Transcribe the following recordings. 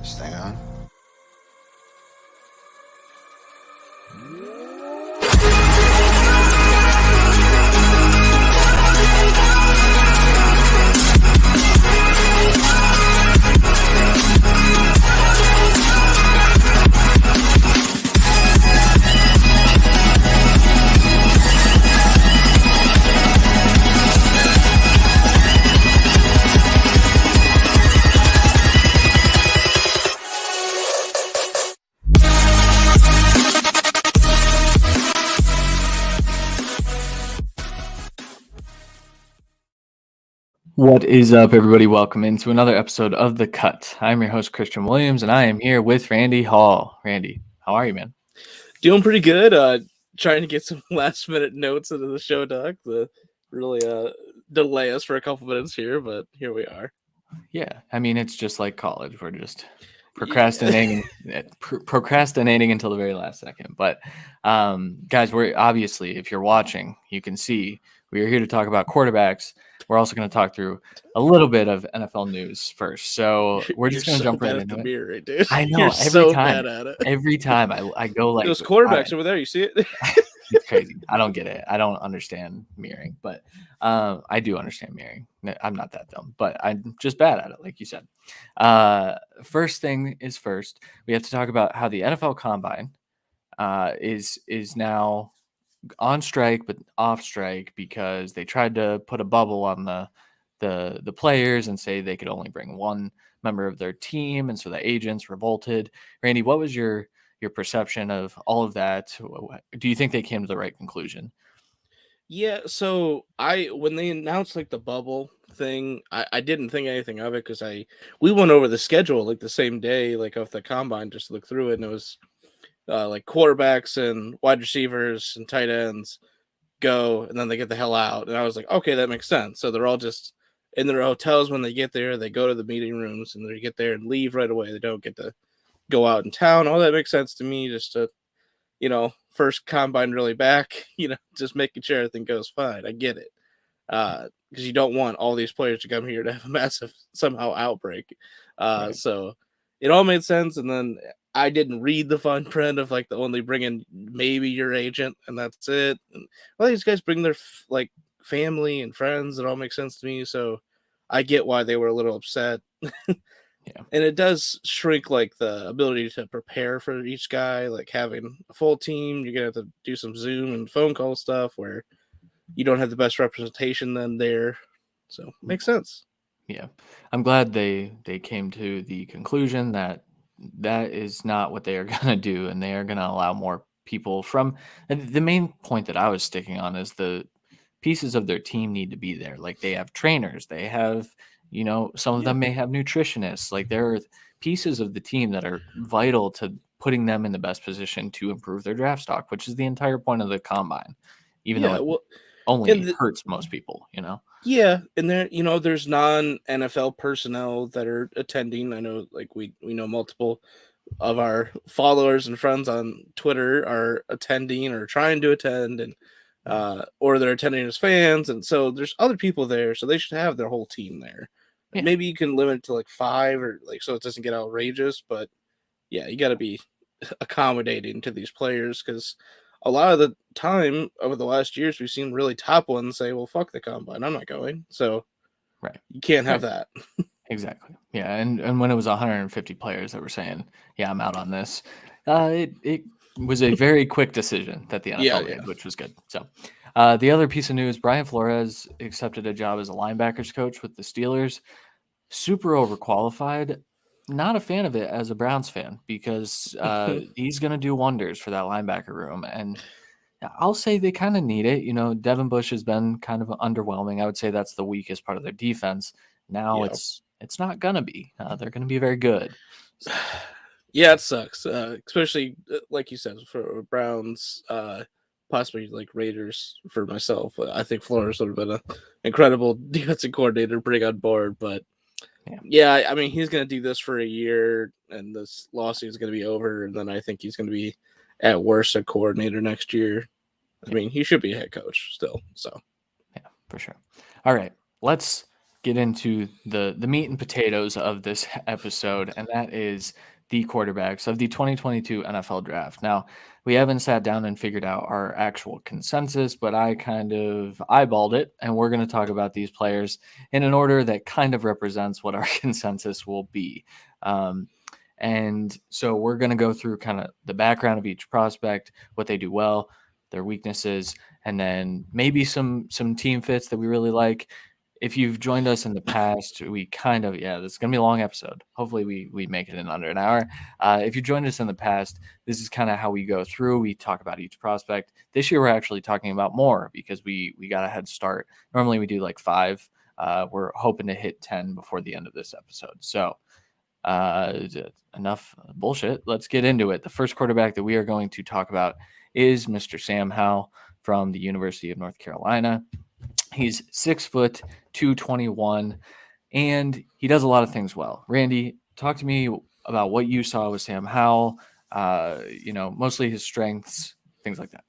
Stay on. What is up, everybody? Welcome into another episode of The Cut. I'm your host, Christian Williams, and I am here with Randy Hall. Randy, how are you, man? Doing pretty good. Trying to get some last-minute notes into the show, Doc. To really delay us for a couple minutes here, but here we are. Yeah, I mean, it's just like college. We're just procrastinating until the very last second. But guys, we're obviously, if you're watching, you can see we are here to talk about quarterbacks. We're also going to talk through a little bit of NFL news first. So we're just going to jump right into it. Mirror, dude. I know. You're so bad at it. Every time I go like those quarterbacks over there. You see it? It's crazy. I don't get it. I don't understand mirroring, but I do understand mirroring. I'm not that dumb, but I'm just bad at it, like you said. First thing is first. We have to talk about how the NFL Combine is now on strike, but off strike because they tried to put a bubble on the players and say they could only bring one member of their team, and so the agents revolted. Randy, what was your perception of all of that? Do you think they came to the right conclusion? Yeah, so when they announced like the bubble thing, I didn't think anything of it because we went over the schedule like the same day, like of the combine, just to look through it, and it was like quarterbacks and wide receivers and tight ends go, and then they get the hell out. And I was like, okay, that makes sense. So they're all just in their hotels when they get there. They go to the meeting rooms and they get there and leave right away. They don't get to go out in town. All that makes sense to me. Just to, first combine really back, just making sure everything goes fine. I get it. Because you don't want all these players to come here to have a massive somehow outbreak. Right. So it all made sense. And then I didn't read the fine print of like the only bring in maybe your agent and that's it. And well, these guys bring their like family and friends. It all makes sense to me. So I get why they were a little upset. Yeah. And it does shrink like the ability to prepare for each guy, like having a full team. You're going to have to do some Zoom and phone call stuff where you don't have the best representation then there. So it makes sense. Yeah. I'm glad they came to the conclusion that is not what they are going to do, and they are going to allow more people from. And the main point that I was sticking on is the pieces of their team need to be there. Like they have trainers, they have, some of them may have nutritionists. Like there are pieces of the team that are vital to putting them in the best position to improve their draft stock, which is the entire point of the combine, even though it only hurts most people, Yeah, and there, there's non-NFL personnel that are attending. I know, like we know multiple of our followers and friends on Twitter are attending or trying to attend, and or they're attending as fans, and so there's other people there, so they should have their whole team there. Yeah. Maybe you can limit it to like 5 or like so it doesn't get outrageous, but yeah, you got to be accommodating to these players because a lot of the time over the last years, we've seen really top ones say, well, fuck the combine. I'm not going. So right, you can't have that. Exactly. Yeah. And when it was 150 players that were saying, yeah, I'm out on this, it was a very quick decision that the NFL made, which was good. So the other piece of news, Brian Flores accepted a job as a linebackers coach with the Steelers. Super overqualified. Not a fan of it as a Browns fan because he's going to do wonders for that linebacker room. And I'll say they kind of need it. Devin Bush has been kind of underwhelming. I would say that's the weakest part of their defense. Now it's not going to be. They're going to be very good. So. Yeah, it sucks, especially like you said, for Browns, possibly like Raiders for myself. I think Flores would have been an incredible defensive coordinator to bring on board, but yeah, I mean, he's going to do this for a year, and this lawsuit is going to be over, and then I think he's going to be, at worst, a coordinator next year. I mean, he should be a head coach still, so. Yeah, for sure. All right, let's get into the meat and potatoes of this episode, and that is the quarterbacks of the 2022 NFL Draft. Now, we haven't sat down and figured out our actual consensus, but I kind of eyeballed it, and we're going to talk about these players in an order that kind of represents what our consensus will be. And so we're going to go through kind of the background of each prospect, what they do well, their weaknesses, and then maybe some team fits that we really like. If you've joined us in the past, we kind of, this is going to be a long episode. Hopefully we make it in under an hour. If you joined us in the past, this is kind of how we go through. We talk about each prospect. This year, we're actually talking about more because we got a head start. Normally we do like 5. We're hoping to hit 10 before the end of this episode. So enough bullshit. Let's get into it. The first quarterback that we are going to talk about is Mr. Sam Howell from the University of North Carolina. He's 6 foot 221, and he does a lot of things well. Randy, talk to me about what you saw with Sam Howell. Mostly his strengths, things like that.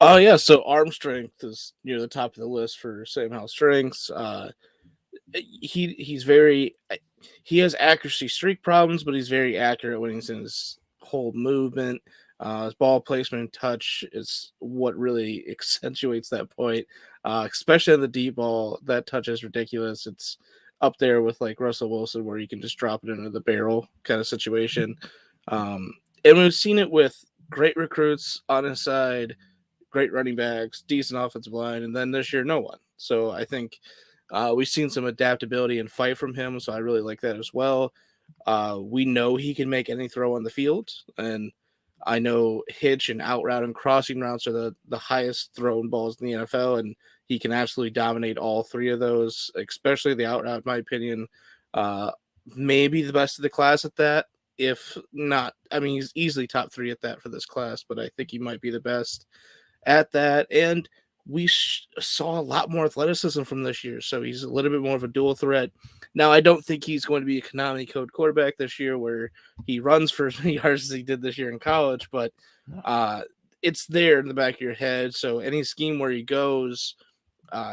Oh yeah, so arm strength is near the top of the list for Sam Howell's strengths. He has accuracy streak problems, but he's very accurate when he's in his whole movement. His ball placement and touch is what really accentuates that point, especially on the deep ball. That touch is ridiculous. It's up there with like Russell Wilson, where you can just drop it into the barrel kind of situation. And we've seen it with great recruits on his side, great running backs, decent offensive line, and then this year, no one. So I think we've seen some adaptability and fight from him, so I really like that as well. We know he can make any throw on the field, and I know hitch and out route and crossing routes are the highest thrown balls in the NFL, and he can absolutely dominate all 3 of those, especially the out route, in my opinion. Maybe the best of the class at that. If not, I mean, he's easily top 3 at that for this class, but I think he might be the best at that. And we saw a lot more athleticism from this year, so he's a little bit more of a dual threat. Now, I don't think he's going to be a Konami code quarterback this year where he runs for as many yards as he did this year in college, but it's there in the back of your head. So any scheme where he goes,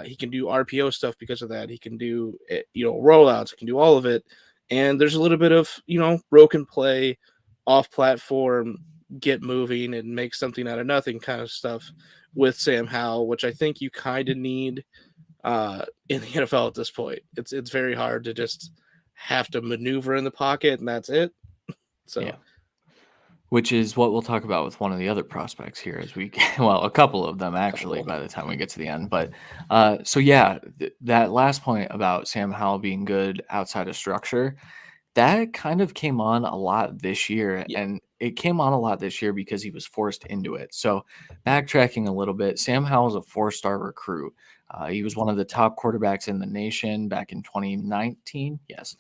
he can do RPO stuff because of that. He can do, rollouts, he can do all of it. And there's a little bit of, broken play, off platform, get moving and make something out of nothing kind of stuff with Sam Howell, which I think you kind of need in the NFL at this point. It's very hard to just have to maneuver in the pocket and that's it. So, yeah. Which is what we'll talk about with one of the other prospects here as we a couple of them actually by the time we get to the end. But that last point about Sam Howell being good outside of structure, that kind of came on a lot this year. Yeah. And it came on a lot this year because he was forced into it. So backtracking a little bit, Sam Howell is a 4-star recruit. He was one of the top quarterbacks in the nation back in 2019. Yes.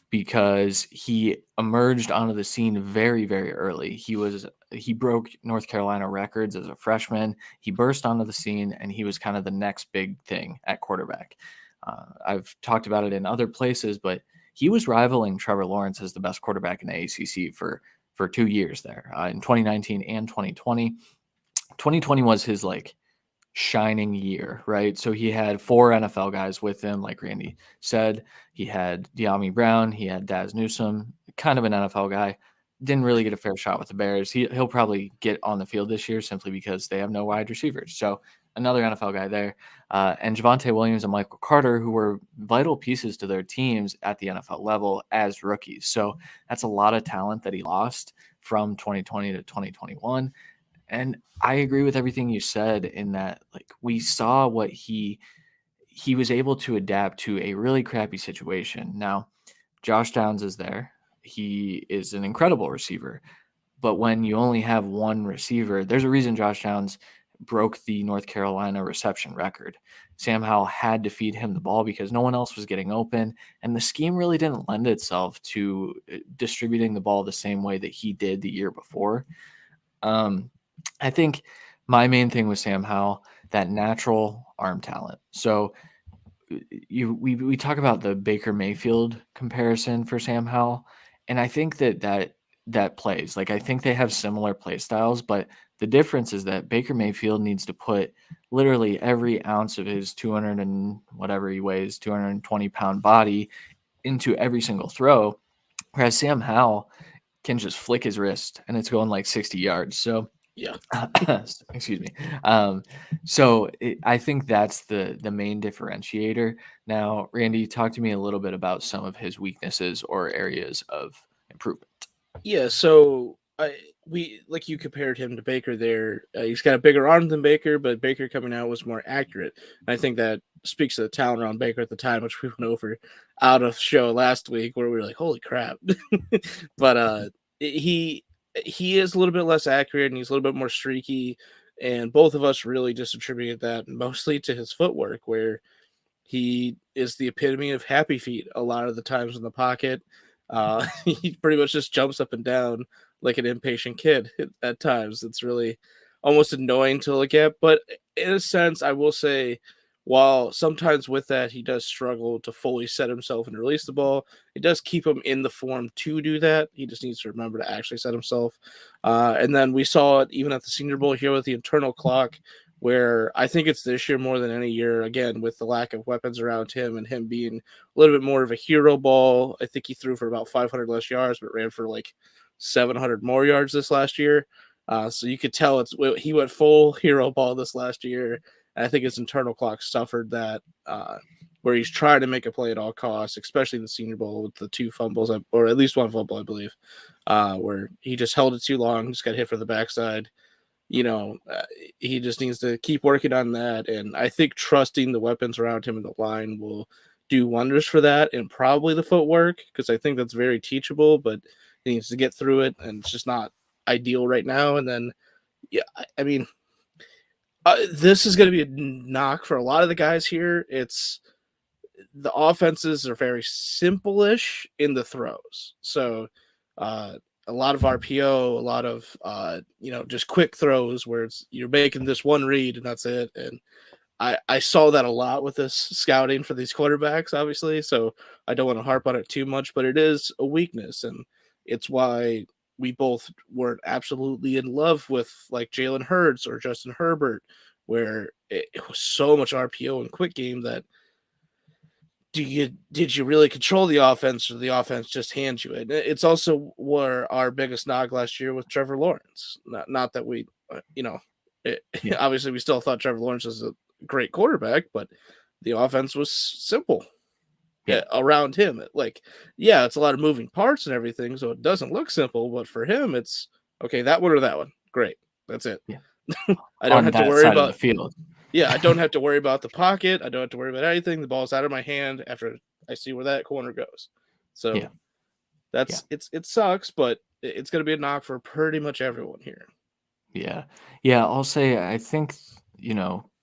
Because he emerged onto the scene very, very early. He broke North Carolina records as a freshman. He burst onto the scene, and he was kind of the next big thing at quarterback. I've talked about it in other places, but he was rivaling Trevor Lawrence as the best quarterback in the ACC for 2 years there, in 2019 and 2020. 2020 was his shining year, right? So he had 4 NFL guys with him, like Randy said. He had De'Ami Brown, he had Daz Newsome, kind of an NFL guy. Didn't really get a fair shot with the Bears. He'll probably get on the field this year simply because they have no wide receivers. So another NFL guy there. And Javonte Williams and Michael Carter, who were vital pieces to their teams at the NFL level as rookies. So that's a lot of talent that he lost from 2020 to 2021. And I agree with everything you said in that, we saw what he was able to adapt to a really crappy situation. Now, Josh Downs is there. He is an incredible receiver. But when you only have one receiver, there's a reason Josh Downs broke the North Carolina reception record. Sam Howell had to feed him the ball because no one else was getting open, and the scheme really didn't lend itself to distributing the ball the same way that he did the year before. I think my main thing with Sam Howell, that natural arm talent. So we talk about the Baker Mayfield comparison for Sam Howell, and I think that plays. I think they have similar play styles, but The difference is that Baker Mayfield needs to put literally every ounce of his 200 and whatever he weighs, 220-pound body into every single throw, whereas Sam Howell can just flick his wrist and it's going like 60 yards. So yeah. Excuse me. I think that's the main differentiator. Now, Randy, talk to me a little bit about some of his weaknesses or areas of improvement. Yeah, so we like you compared him to Baker there. He's got a bigger arm than Baker, but Baker coming out was more accurate. And I think that speaks to the talent around Baker at the time, which we went over out of show last week, where we were like, "Holy crap!" But he he is a little bit less accurate, and he's a little bit more streaky. And both of us really just attributed that mostly to his footwork, where he is the epitome of happy feet a lot of the times in the pocket. He pretty much just jumps up and down like an impatient kid at times. It's really almost annoying to look at. But in a sense, I will say, while sometimes with that he does struggle to fully set himself and release the ball, it does keep him in the form to do that. He just needs to remember to actually set himself. And then we saw it even at the Senior Bowl here with the internal clock, where I think it's this year more than any year, again, with the lack of weapons around him and him being a little bit more of a hero ball. I think he threw for about 500 less yards, but ran for like 700 more yards this last year. So you could tell he went full hero ball this last year. And I think his internal clock suffered that, where he's trying to make a play at all costs, especially in the Senior Bowl with the 2 fumbles, or at least 1 fumble, I believe, where he just held it too long, just got hit for the backside. He just needs to keep working on that. And I think trusting the weapons around him in the line will do wonders for that, and probably the footwork, because I think that's very teachable, but he needs to get through it, and it's just not ideal right now. And then, yeah, I mean, this is going to be a knock for a lot of the guys here. It's the offenses are very simple-ish in the throws. So, a lot of RPO, a lot of just quick throws where you're making this one read and that's it. And I saw that a lot with this scouting for these quarterbacks, obviously. So I don't want to harp on it too much, but it is a weakness, and it's why we both weren't absolutely in love with like Jalen Hurts or Justin Herbert, where it was so much RPO and quick game that did you really control the offense, or the offense just hands you it? It's also where our biggest knock last year with Trevor Lawrence. Not that we, obviously we still thought Trevor Lawrence was a great quarterback, but the offense was simple around him. It's a lot of moving parts and everything, so it doesn't look simple. But for him, it's okay. That one or that one, great. That's it. Yeah. I don't have to worry about the field. Yeah, I don't have to worry about the pocket. I don't have to worry about anything. The ball's out of my hand after I see where that corner goes. So it sucks, but it's going to be a knock for pretty much everyone here. Yeah. Yeah, I'll say I think,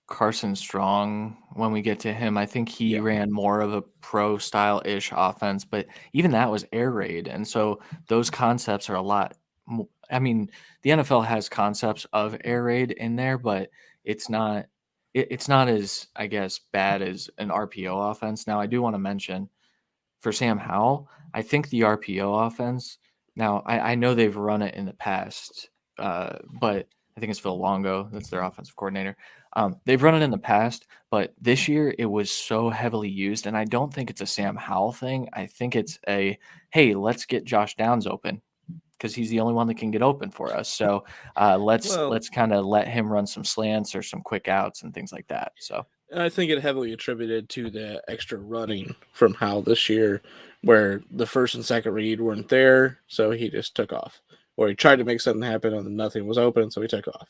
Carson Strong, when we get to him, I think he ran more of a pro style-ish offense, but even that was air raid. And so those concepts are a lot I mean, the NFL has concepts of air raid in there, but it's not as, I guess, bad as an RPO offense. Now, I do want to mention for Sam Howell, I think the RPO offense, now I know they've run it in the past, but I think it's Phil Longo, that's their offensive coordinator. They've run it in the past, but this year it was so heavily used, and I don't think it's a Sam Howell thing. I think it's hey, let's get Josh Downs open, because he's the only one that can get open for us. So let's kind of let him run some slants or some quick outs and things like that. So I think it heavily attributed to the extra running from Howell this year, where the first and second read weren't there, so he just took off. Or he tried to make something happen and nothing was open, so he took off.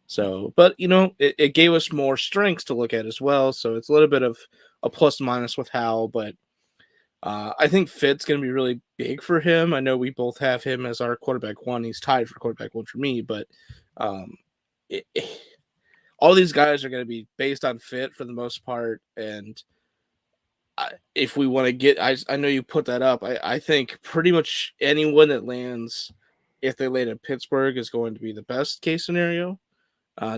So, but it gave us more strengths to look at as well. So it's a little bit of a plus minus with Howell, but I think fit's going to be really big for him. I know we both have him as our quarterback 1. He's tied for quarterback 1 for me, but all these guys are going to be based on fit for the most part. And if we want to get, I know you put that up. I think pretty much anyone that lands, if they land in Pittsburgh, is going to be the best case scenario,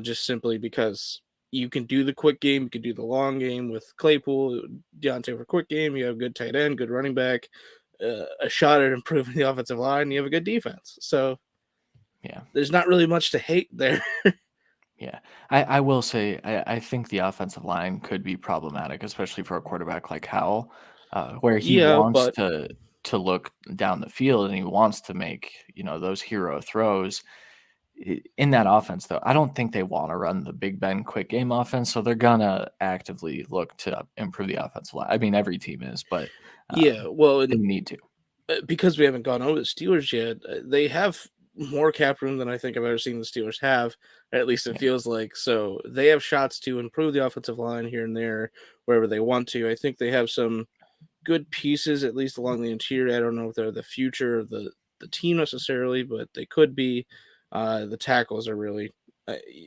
just simply because you can do the quick game, you can do the long game with Claypool, Deontay for quick game. You have a good tight end, good running back, a shot at improving the offensive line. You have a good defense. So, Yeah. there's not really much to hate there. Yeah. I will say I think the offensive line could be problematic, especially for a quarterback like Howell, where he Yeah, wants but to look down the field and he wants to make, those hero throws. In that offense, though, I don't think they want to run the Big Ben quick game offense, so they're gonna actively look to improve the offensive line. I mean, every team is, but yeah, well, they and need to. because we haven't gone over the Steelers yet, they have more cap room than I think I've ever seen the Steelers have. At least it Yeah, feels like. So they have shots to improve the offensive line here and there wherever they want to. I think they have some good pieces, at least along the interior. I don't know if they're the future of the team necessarily, but they could be. The tackles are really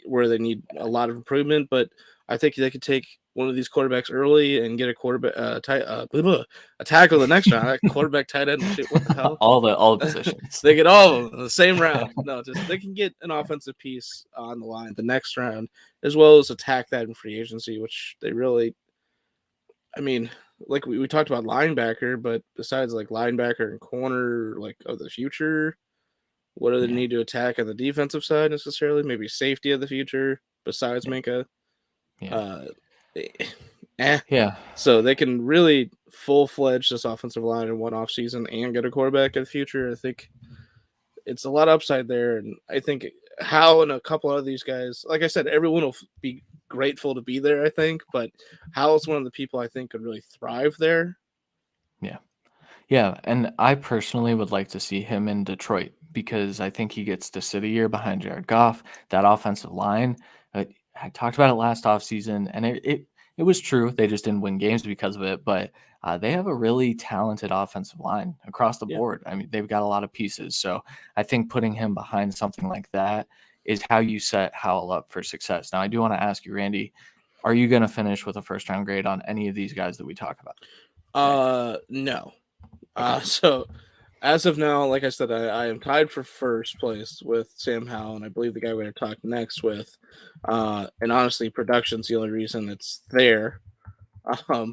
where they need a lot of improvement, but I think they could take one of these quarterbacks early and get a quarterback a tackle the next round. Quarterback, tight end, shit. What the hell? all the positions. They get all of them in the same round. No, just they can get an offensive piece on the line the next round, as well as attack that in free agency, which they really. I mean, like we talked about linebacker, but besides like linebacker and corner, like of the future, what do they Yeah, need to attack on the defensive side necessarily? Maybe safety of the future besides yeah, Minka. yeah, Uh, eh. yeah, So they can really full fledged this offensive line in one off season and get a quarterback in the future. I think it's a lot of upside there, and I think Hal and a couple of these guys, like I said, everyone will be grateful to be there. I think, but Hal's one of the people I think could really thrive there. yeah. Yeah, and I personally would like to see him in Detroit because I think he gets to sit a year behind Jared Goff. That offensive line, I talked about it last offseason, and it was true. They just didn't win games because of it, but they have a really talented offensive line across the Yeah. board. I mean, they've got a lot of pieces. So I think putting him behind something like that is how you set Howell up for success. Now, I do want to ask you, Randy, are you going to finish with a first round grade on any of these guys that we talk about today? No. Okay. So as of now, like I said, I am tied for first place with Sam Howell, and I believe the guy we're going to talk next with. And honestly, production's the only reason it's there.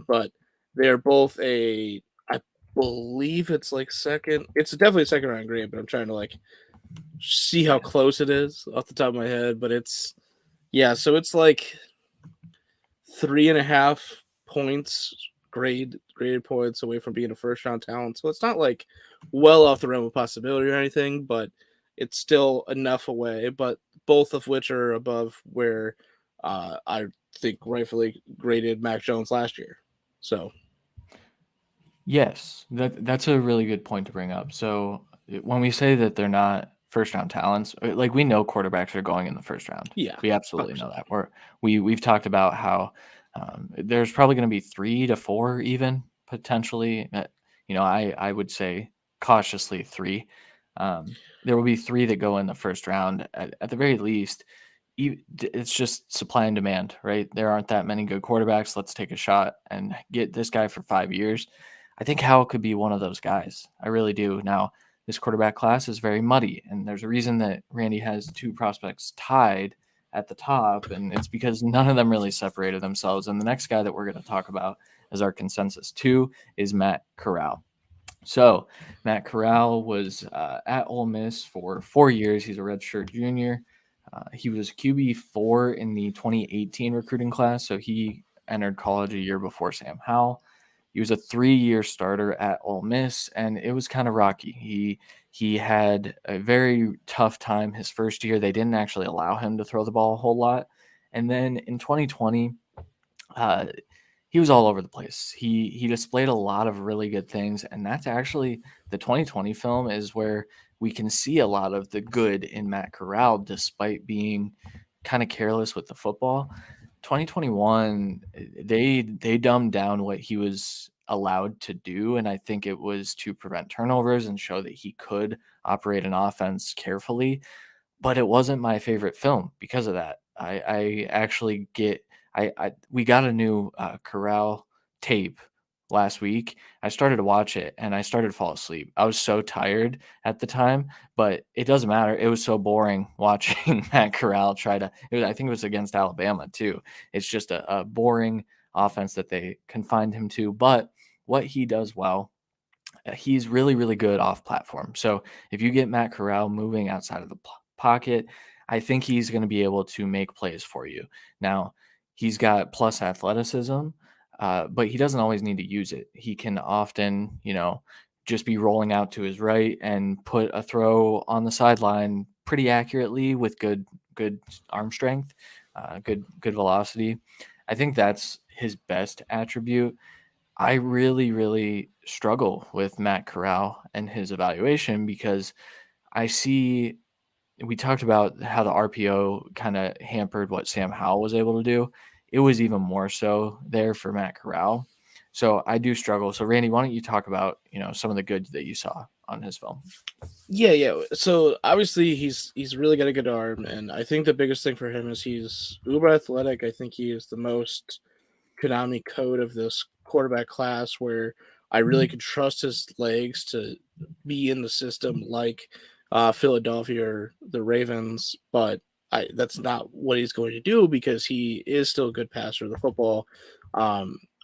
But they're both I believe it's like second. It's definitely a second round grade, but I'm trying to like see how Yeah. close it is off the top of my head. But yeah, so it's like 3.5 points graded points away from being a first round talent. So it's not like well off the realm of possibility or anything, but it's still enough away. But both of which are above where I think rightfully graded Mac Jones last year. So Yes, that's a really good point to bring up. So when we say that they're not first round talents, like we know quarterbacks are going in the first round. yeah, We absolutely know 100%. that. We've talked about how there's probably going to be 3 to 4 even potentially. I would say cautiously 3. There will be 3 that go in the first round at the very least. It's just supply and demand, right? There aren't that many good quarterbacks. Let's take a shot and get this guy for 5 years. I think Howell could be one of those guys. I really do. Now, this quarterback class is very muddy, and there's a reason that Randy has 2 prospects tied at the top, and it's because none of them really separated themselves. And the next guy that we're going to talk about as our consensus 2 is Matt Corral. So, Matt Corral was at Ole Miss for 4 years. He's a redshirt junior. He was QB4 in the 2018 recruiting class, so he entered college a year before Sam Howell. He was a 3-year starter at Ole Miss, and it was kind of rocky. He had a very tough time his first year. They didn't actually allow him to throw the ball a whole lot. And then in 2020, uh, he was all over the place. He displayed a lot of really good things, and that's actually the 2020 film is where we can see a lot of the good in Matt Corral, despite being kind of careless with the football. 2021, they dumbed down what he was allowed to do, and I think it was to prevent turnovers and show that he could operate an offense carefully. But it wasn't my favorite film because of that. I actually get I we got a new Corral tape last week. I started to watch it and I started to fall asleep. I was so tired at the time, but it doesn't matter. It was so boring watching Matt Corral try to. I think it was against Alabama too. It's just a boring offense that they confined him to. But what he does well, he's really, really good off platform. So if you get Matt Corral moving outside of the pocket, I think he's going to be able to make plays for you. Now, he's got plus athleticism, but he doesn't always need to use it. He can often, just be rolling out to his right and put a throw on the sideline pretty accurately with good arm strength, good velocity. I think that's his best attribute. I really, really struggle with Matt Corral and his evaluation because I see we talked about how the RPO kind of hampered what Sam Howell was able to do. It was even more so there for Matt Corral. So I do struggle. So Randy, why don't you talk about, some of the good that you saw on his film? Yeah. So obviously he's really got a good arm, and I think the biggest thing for him is he's uber athletic. I think he is the most Konami code of this quarterback class where I really could trust his legs to be in the system like Philadelphia or the Ravens, but that's not what he's going to do because he is still a good passer of the football.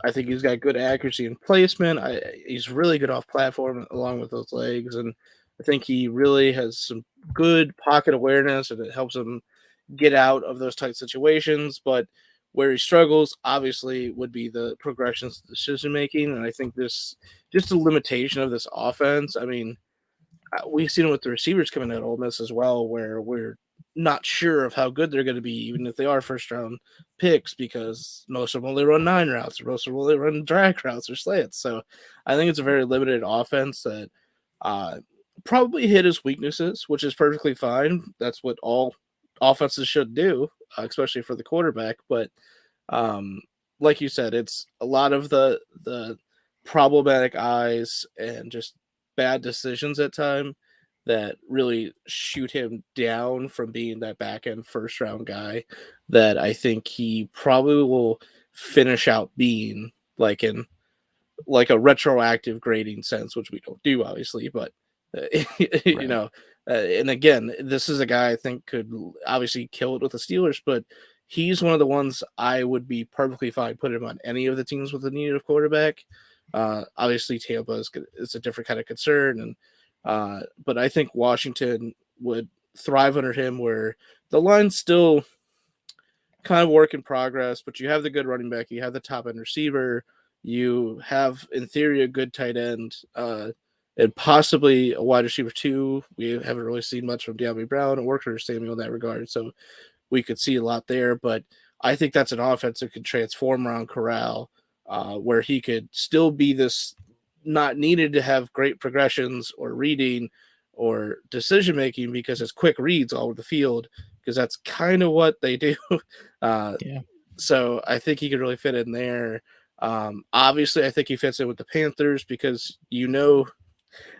I think he's got good accuracy and placement. He's really good off platform along with those legs, and I think he really has some good pocket awareness, and it helps him get out of those tight situations. But where he struggles, obviously, would be the progressions, decision making, and I think this just a limitation of this offense. I mean, we've seen it with the receivers coming out of Ole Miss as well, where we're not sure of how good they're going to be, even if they are first round picks, because most of them only run 9 routes, or most of them only run drag routes or slants. So I think it's a very limited offense that probably hit his weaknesses, which is perfectly fine. That's what all offenses should do, especially for the quarterback. But like you said, it's a lot of the problematic eyes and just bad decisions at time that really shoot him down from being that back end first round guy that I think he probably will finish out being, like in like a retroactive grading sense, which we don't do obviously, but you know, and again, this is a guy I think could obviously kill it with the Steelers, but he's one of the ones I would be perfectly fine putting him on any of the teams with a need of quarterback. Obviously, Tampa is a different kind of concern, and but I think Washington would thrive under him, where the line's still kind of work in progress, but you have the good running back, you have the top end receiver, you have in theory a good tight end, and possibly a wide receiver too. We haven't really seen much from De'Ami Brown or Worker Samuel in that regard, so we could see a lot there. But I think that's an offense that could transform around Corral, where he could still be this, not needed to have great progressions or reading or decision making because it's quick reads all over the field, because that's kind of what they do. Yeah. So I think he could really fit in there. Obviously, I think he fits in with the Panthers because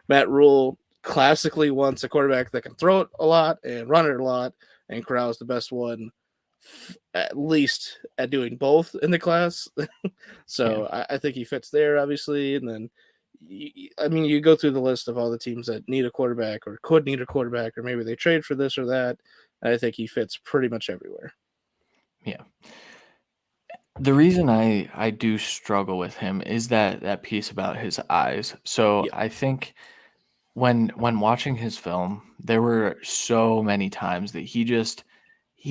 Matt Rule classically wants a quarterback that can throw it a lot and run it a lot, and Corral is the best one, at least at doing both in the class. So Yeah. I think he fits there, obviously. And then, you go through the list of all the teams that need a quarterback or could need a quarterback, or maybe they trade for this or that. I think he fits pretty much everywhere. Yeah. The reason I do struggle with him is that piece about his eyes. So Yeah. I think when watching his film, there were so many times that he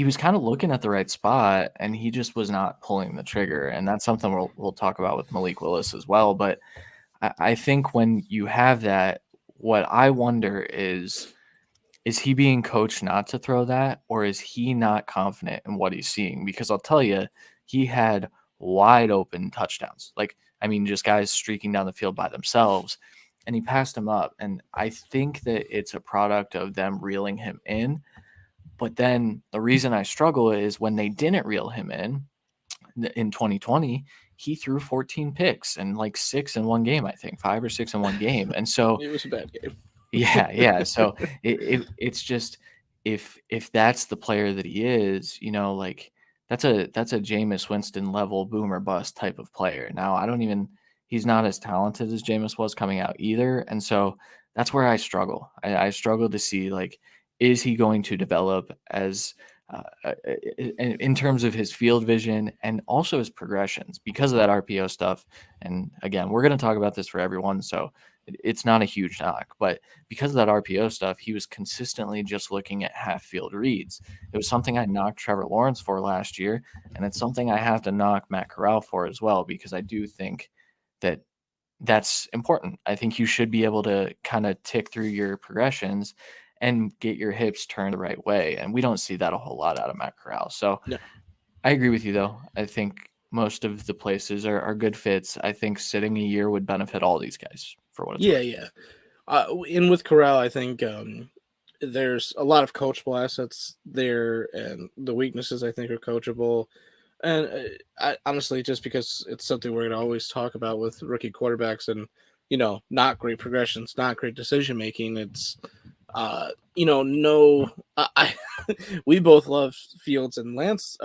was kind of looking at the right spot and he just was not pulling the trigger. And that's something we'll talk about with Malik Willis as well. But I think when you have that, what I wonder is he being coached not to throw that, or is he not confident in what he's seeing? Because I'll tell you, he had wide open touchdowns. Like, I mean, just guys streaking down the field by themselves, and he passed them up. And I think that it's a product of them reeling him in. But then the reason I struggle is when they didn't reel him in 2020, he threw 14 picks and like 6 in one game, I think 5 or 6 in one game. And so It was a bad game. yeah. So it's just if that's the player that he is, like that's a Jameis Winston level boomer bust type of player. Now he's not as talented as Jameis was coming out either, and so that's where I struggle. I struggle to see, like, is he going to develop as in terms of his field vision and also his progressions because of that RPO stuff. And again, we're going to talk about this for everyone, so It's not a huge knock, but because of that RPO stuff, he was consistently just looking at half field reads. It was something I knocked Trevor Lawrence for last year, and it's something I have to knock Matt Corral for as well, because I do think that that's important. I think you should be able to kind of tick through your progressions and get your hips turned the right way. And we don't see that a whole lot out of Matt Corral. So No. I agree with you, though. I think most of the places are good fits. I think sitting a year would benefit all these guys for what it's worth. Yeah. And with Corral, I think there's a lot of coachable assets there, and the weaknesses I think are coachable. And I honestly, just because it's something we're going to always talk about with rookie quarterbacks, and not great progressions, not great decision making. It's no, I we both loved Fields and Lawrence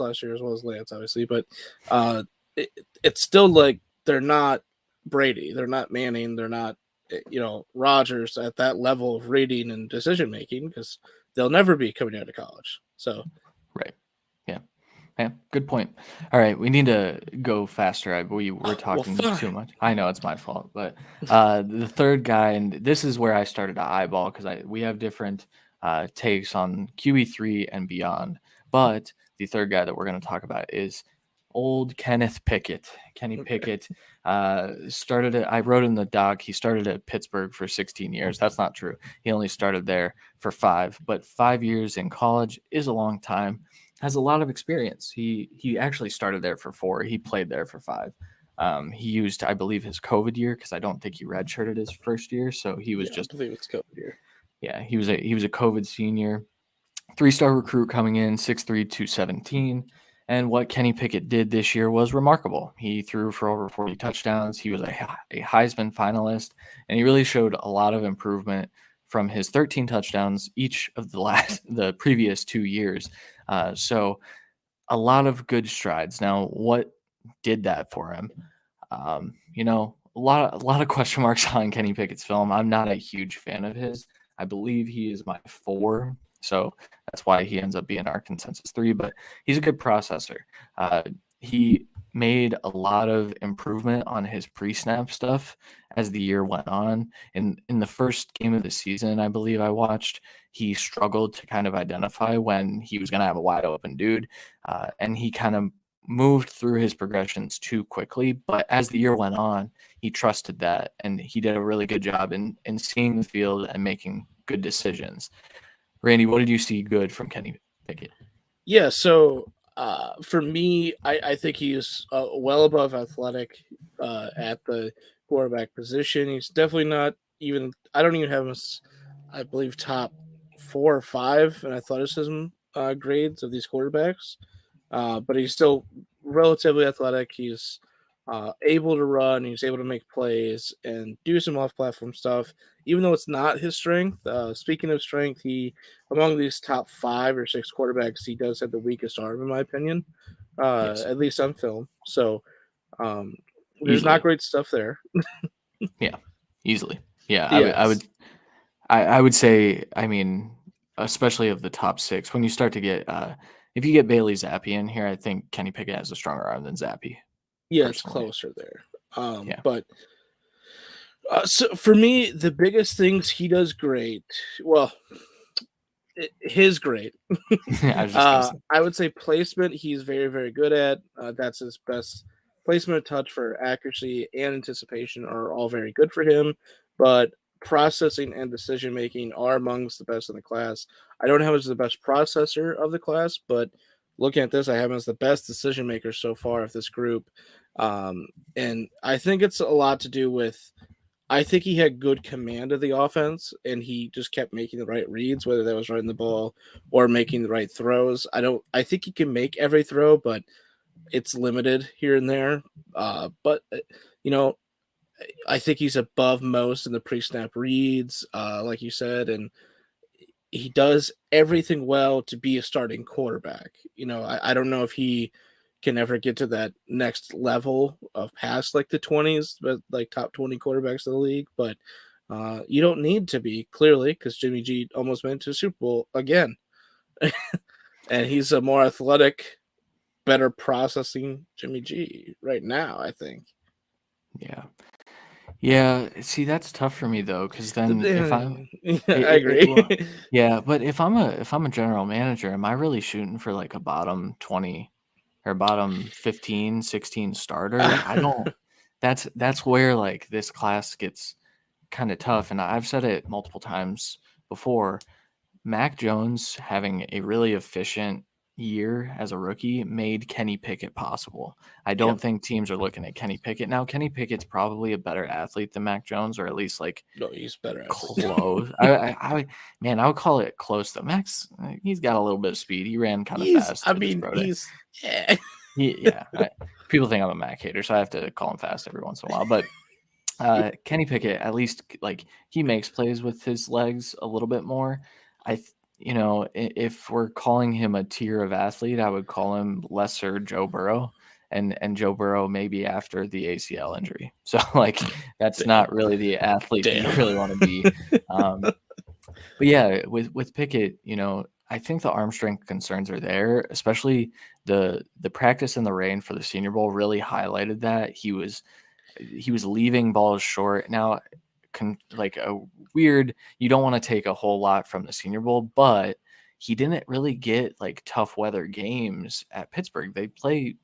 last year, as well as Lance, obviously, but it's still like they're not Brady, they're not Manning, they're not Rodgers at that level of reading and decision making, because they'll never be coming out of college. So right. Yeah, good point. All right, we need to go faster. We were talking too much. I know it's my fault, but the third guy, and this is where I started to eyeball, because we have different takes on QE3 and beyond. But the third guy that we're going to talk about is old Kenneth Pickett. Kenny Pickett started at, I wrote in the doc, he started at Pittsburgh for 16 years. That's not true. He only started there for 5, but 5 years in college is a long time. Has a lot of experience. He actually started there for 4. He played there for 5. He used, I believe, his COVID year, because I don't think he redshirted his first year. So he was just, I believe it's COVID year. Yeah, he was a COVID senior, 3-star recruit coming in, 6'3", 217. And what Kenny Pickett did this year was remarkable. He threw for over 40 touchdowns. He was a Heisman finalist, and he really showed a lot of improvement from his 13 touchdowns each of the previous 2 years. So a lot of good strides. Now, what did that for him? A lot of question marks on Kenny Pickett's film. I'm not a huge fan of his. I believe he is my 4, so that's why he ends up being our consensus 3. But he's a good processor. He made a lot of improvement on his pre-snap stuff as the year went on. In the first game of the season, I believe I watched, he struggled to kind of identify when he was going to have a wide open dude, and he kind of moved through his progressions too quickly. But as the year went on, he trusted that, and he did a really good job in seeing the field and making good decisions. Randy, what did you see good from Kenny Pickett? Yeah, so for me, I think he's well above athletic at the quarterback position. He's definitely not even, I don't even have him as, I believe, top 4 or 5 in athleticism grades of these quarterbacks. But he's still relatively athletic. He's able to run. He's able to make plays and do some off-platform stuff, even though it's not his strength. Speaking of strength, among these top 5 or 6 quarterbacks, he does have the weakest arm, in my opinion, Yes. at least on film. So there's Easily. not great stuff there. Yeah, easily. Yeah, Yes. I would say, I mean, especially of the top 6, when you start to get, if you get Bailey Zappi in here, I think Kenny Pickett has a stronger arm than Zappi. Yeah, personally. it's closer there. Yeah. But so for me, the biggest things he does great, well, his great. I would say placement, he's very, very good at. That's his best placement. Touch for accuracy and anticipation are all very good for him. But processing and decision making are amongst the best in the class. I don't have him as the best processor of the class, but looking at this, I have him as the best decision maker so far of this group. And I think it's a lot to do with, I think he had good command of the offense, and he just kept making the right reads, whether that was running the ball or making the right throws. I think he can make every throw, but it's limited here and there. But I think he's above most in the pre-snap reads, like you said, and he does everything well to be a starting quarterback. I don't know if he can ever get to that next level of past like the 20s, but like top 20 quarterbacks in the league. But you don't need to be, clearly, because Jimmy G almost went to the Super Bowl again. And he's a more athletic, better processing Jimmy G right now, I think. Yeah, see, that's tough for me though, because then if I'm, I well, agree. yeah, but if I'm a general manager, am I really shooting for like a bottom 20 or bottom 15, 16 starter? I don't. That's where like this class gets kind of tough, and I've said it multiple times before. Mac Jones having a really efficient year as a rookie made Kenny Pickett possible. I Yep. don't think teams are looking at Kenny Pickett. Now, Kenny Pickett's probably a better athlete than Mac Jones, or at least like No, he's better athlete. close. I would call it close though. Max, he's got a little bit of speed. He ran kind of fast in his pro day. Yeah. People think I'm a Mac hater, so I have to call him fast every once in a while. But Kenny Pickett, at least like he makes plays with his legs a little bit more. If we're calling him a tier of athlete, I would call him lesser Joe Burrow, and Joe Burrow maybe after the ACL injury. So like that's Damn. not really the athlete that you really want to be. But yeah, with Pickett, I think the arm strength concerns are there, especially the practice in the rain for the Senior Bowl really highlighted that he was leaving balls short. Now, like a weird, you don't want to take a whole lot from the Senior Bowl, but he didn't really get like tough weather games at Pittsburgh. They play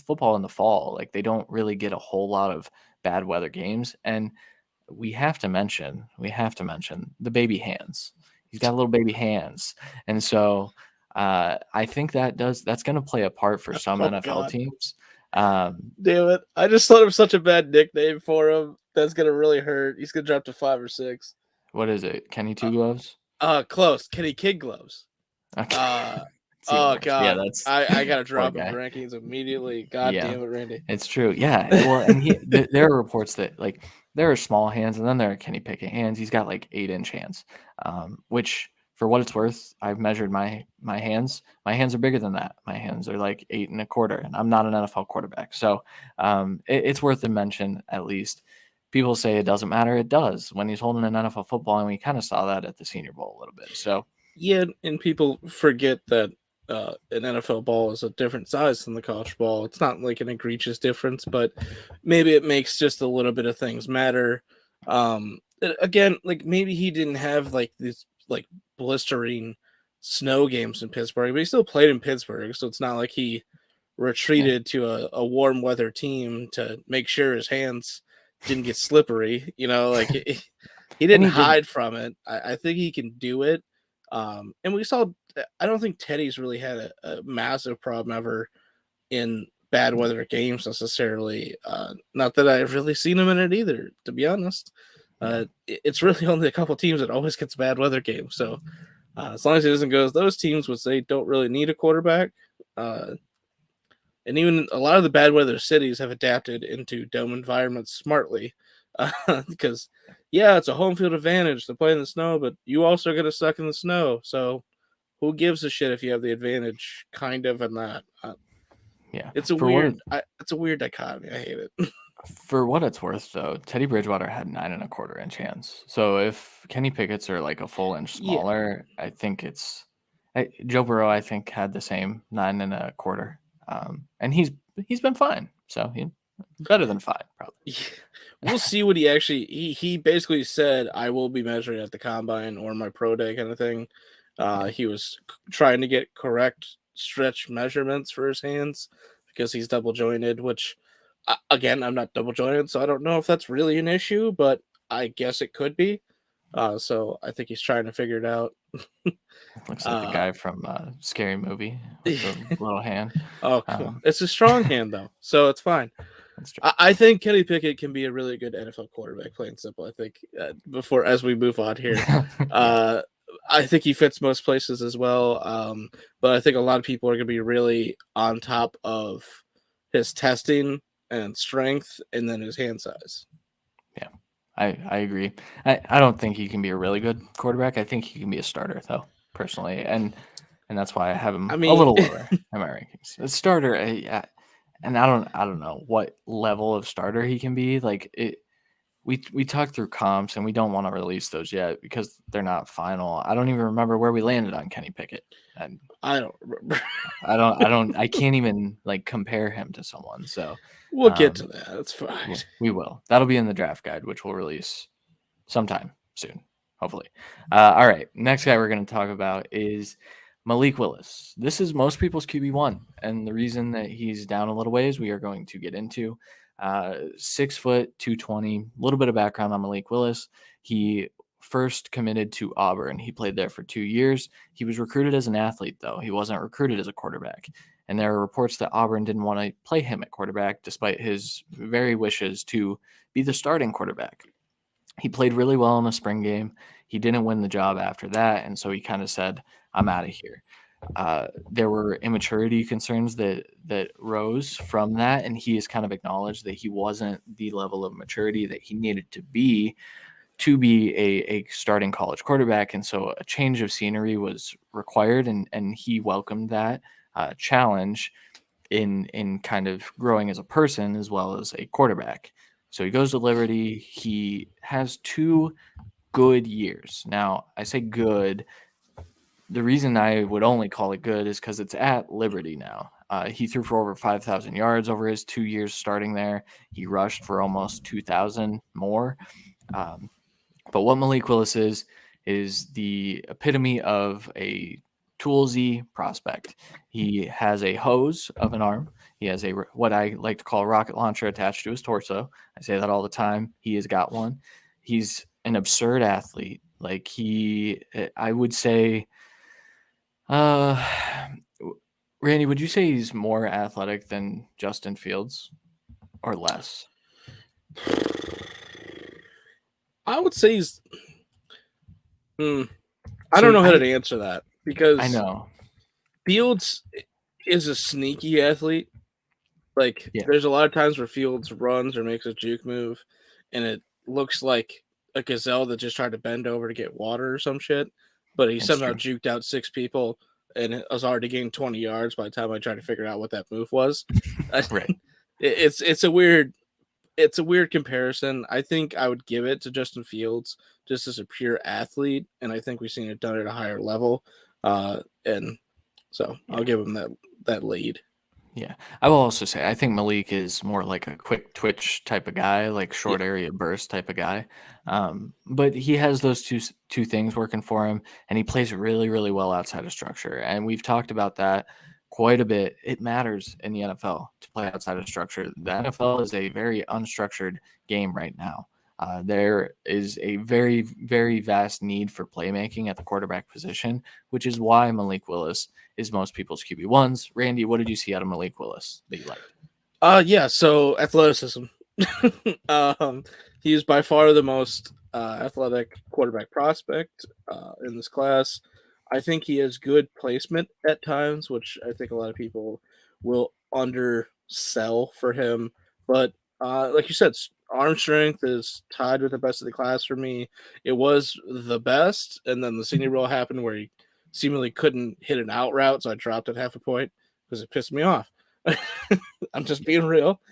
football in the fall. Like they don't really get a whole lot of bad weather games. And we have to mention the baby hands. He's got little baby hands. And so I think that's going to play a part for some Oh, NFL God. teams. Damn it. I just thought of such a bad nickname for him. That's going to really hurt. He's going to drop to 5 or 6. What is it? Kenny Two Gloves? Close. Kenny Kid Gloves. Okay. Oh, God. Yeah, that's I got to drop poor his guy. rankings immediately. God Yeah. damn it, Randy. It's true. Yeah. Well, and there are reports that like there are small hands and then there are Kenny Pickett hands. He's got like 8-inch hands, which for what it's worth, I've measured my hands. My hands are bigger than that. My hands are like 8 1/4, and I'm not an NFL quarterback. So it's worth a mention at least. People say it doesn't matter. It does when he's holding an NFL football, and we kind of saw that at the Senior Bowl a little bit. So yeah, and people forget that an NFL ball is a different size than the college ball. It's not like an egregious difference, but maybe it makes just a little bit of things matter. Again, like maybe he didn't have like these like blistering snow games in Pittsburgh, but he still played in Pittsburgh, so it's not like he retreated to a warm weather team to make sure his hands didn't get slippery. Like he didn't hide from it. I think he can do it. And we saw, I don't think Teddy's really had a massive problem ever in bad weather games necessarily. Not that I've really seen him in it either, to be honest. It's really only a couple teams that always gets bad weather games. So as long as he doesn't go as those teams, which they don't really need a quarterback. And even a lot of the bad weather cities have adapted into dome environments smartly because, yeah, it's a home field advantage to play in the snow, but you also are going to suck in the snow. So who gives a shit if you have the advantage, kind of, and that? yeah, it's a weird dichotomy. I hate it. For what it's worth, though, Teddy Bridgewater had 9 1/4-inch hands. So if Kenny Pickett's are like a full inch smaller, I think it's Joe Burrow. I think had the same 9 1/4, and he's been fine. So better than 5 probably. We'll see what he basically said. I will be measuring at the combine or my pro day kind of thing. He was trying to get correct stretch measurements for his hands because he's double jointed, which again, I'm not double jointed, so I don't know if that's really an issue, but I guess it could be. So I think he's trying to figure it out. Looks like the guy from Scary Movie with the little hand. Oh, come on. It's a strong hand, though, so it's fine. That's true. I think Kenny Pickett can be a really good NFL quarterback, plain simple. I think as we move on here, I think he fits most places as well. But I think a lot of people are going to be really on top of his testing and strength and then his hand size. Yeah, I agree. I don't think he can be a really good quarterback. I think he can be a starter, though, personally. And that's why I have him a little lower in my rankings. A starter, and I don't know what level of starter he can be. Like we talked through comps, and we don't want to release those yet because they're not final. I don't even remember where we landed on Kenny Pickett. And I don't remember. I can't even like compare him to someone. So we'll get to that. That's fine. We will. That'll be in the draft guide, which we'll release sometime soon, hopefully. All right. Next guy we're going to talk about is Malik Willis. This is most people's QB1. And the reason that he's down a little ways, we are going to get into. 6 foot, 220. A little bit of background on Malik Willis. He first committed to Auburn. He played there for 2 years. He was recruited as an athlete, though. He wasn't recruited as a quarterback. And there are reports that Auburn didn't want to play him at quarterback, despite his very wishes to be the starting quarterback. He played really well in the spring game. He didn't win the job after that, and so he kind of said, I'm out of here. There were immaturity concerns that rose from that, and he has kind of acknowledged that he wasn't the level of maturity that he needed to be a starting college quarterback, and so a change of scenery was required, and he welcomed that challenge in kind of growing as a person as well as a quarterback. So he goes to Liberty. He has 2 good years. Now, I say good. The reason I would only call it good is because it's at Liberty now. He threw for over 5,000 yards over his 2 years starting there. He rushed for almost 2,000 more. But what Malik Willis is the epitome of a toolsy prospect. He has a hose of an arm. He has what I like to call a rocket launcher attached to his torso. I say that all the time. He has got one. He's an absurd athlete. Like I would say, Randy, would you say he's more athletic than Justin Fields or less? I would say he's. I don't know how to answer that because I know Fields is a sneaky athlete. Like there's a lot of times where Fields runs or makes a juke move, and it looks like a gazelle that just tried to bend over to get water or some shit, but he somehow juked out 6 people and it was already gained 20 yards by the time I tried to figure out what that move was. Right. It's a weird comparison. I think I would give it to Justin Fields just as a pure athlete, and I think we've seen it done at a higher level. And so I'll give him that lead. Yeah. I will also say I think Malik is more like a quick twitch type of guy, like short area burst type of guy. But he has those two things working for him, and he plays really, really well outside of structure. And we've talked about that quite a bit. It matters in the NFL to play outside of structure. The NFL is a very unstructured game right now. There is a very, very vast need for playmaking at the quarterback position, which is why Malik Willis is most people's QB1s. Randy, what did you see out of Malik Willis that you liked? Yeah, so athleticism. He is by far the most athletic quarterback prospect in this class. I think he has good placement at times, which I think a lot of people will undersell for him. But like you said, arm strength is tied with the best of the class for me. It was the best, and then the Senior Bowl happened where he seemingly couldn't hit an out route, so I dropped it 0.5 point because it pissed me off. I'm just being real.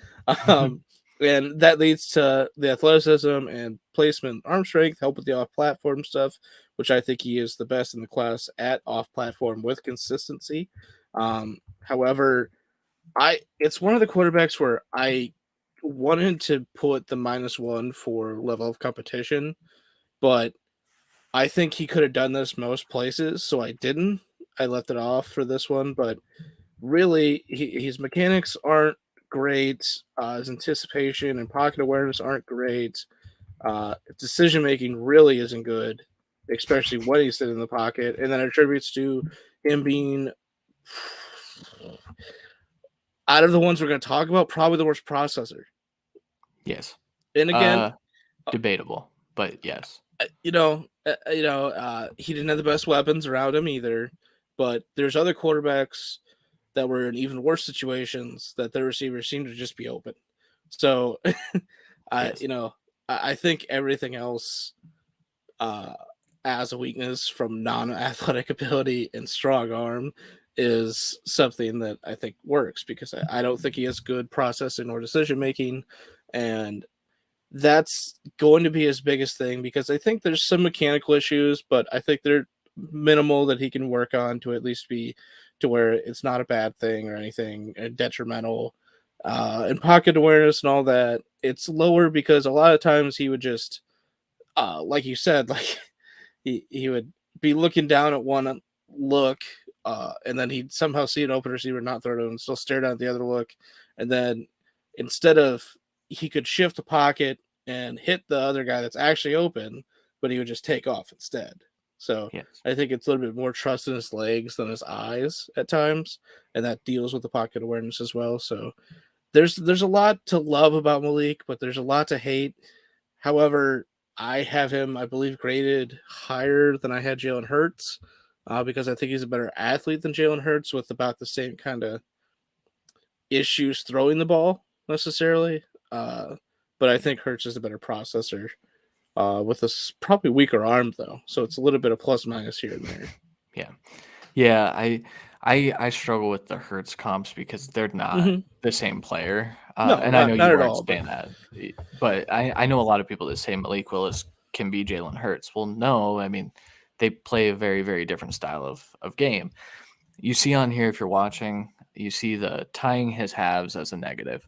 And that leads to the athleticism and placement, arm strength, help with the off-platform stuff, which I think he is the best in the class at off-platform with consistency. However, it's one of the quarterbacks where I wanted to put the -1 for level of competition, but I think he could have done this most places, so I didn't. I left it off for this one, but really, his mechanics aren't great. His anticipation and pocket awareness aren't great. Decision making really isn't good, especially when he's sitting in the pocket, and that attributes to him being, out of the ones we're going to talk about, probably the worst processor. Yes. And again, debatable, but yes. He didn't have the best weapons around him either, but there's other quarterbacks that were in even worse situations that their receivers seem to just be open. So, I think everything else as a weakness from non-athletic ability and strong arm is something that I think works because I don't think he has good processing or decision making, and that's going to be his biggest thing, because I think there's some mechanical issues, but I think they're minimal that he can work on to at least be to where it's not a bad thing or anything detrimental. And pocket awareness and all that, it's lower because a lot of times he would just, like you said, like he would be looking down at one look, and then he'd somehow see an open receiver, not throw to him, and still stare down at the other look, and then instead of he could shift the pocket and hit the other guy that's actually open, but he would just take off instead. So Yes. I think it's a little bit more trust in his legs than his eyes at times, and that deals with the pocket awareness as well. So there's a lot to love about Malik, but there's a lot to hate. However, I have him, I believe, graded higher than I had Jalen Hurts, because I think he's a better athlete than Jalen Hurts with about the same kind of issues throwing the ball necessarily. But I think Hurts is a better processor, with a probably weaker arm though, so it's a little bit of plus minus here and there. Yeah. I struggle with the Hurts comps because they're not the same player. No, and I know not you at weren't all. saying that, but I know a lot of people that say Malik Willis can be Jalen Hurts. Well, no, I mean they play a very, very different style of game. You see on here, if you're watching, you see the tying his halves as a negative.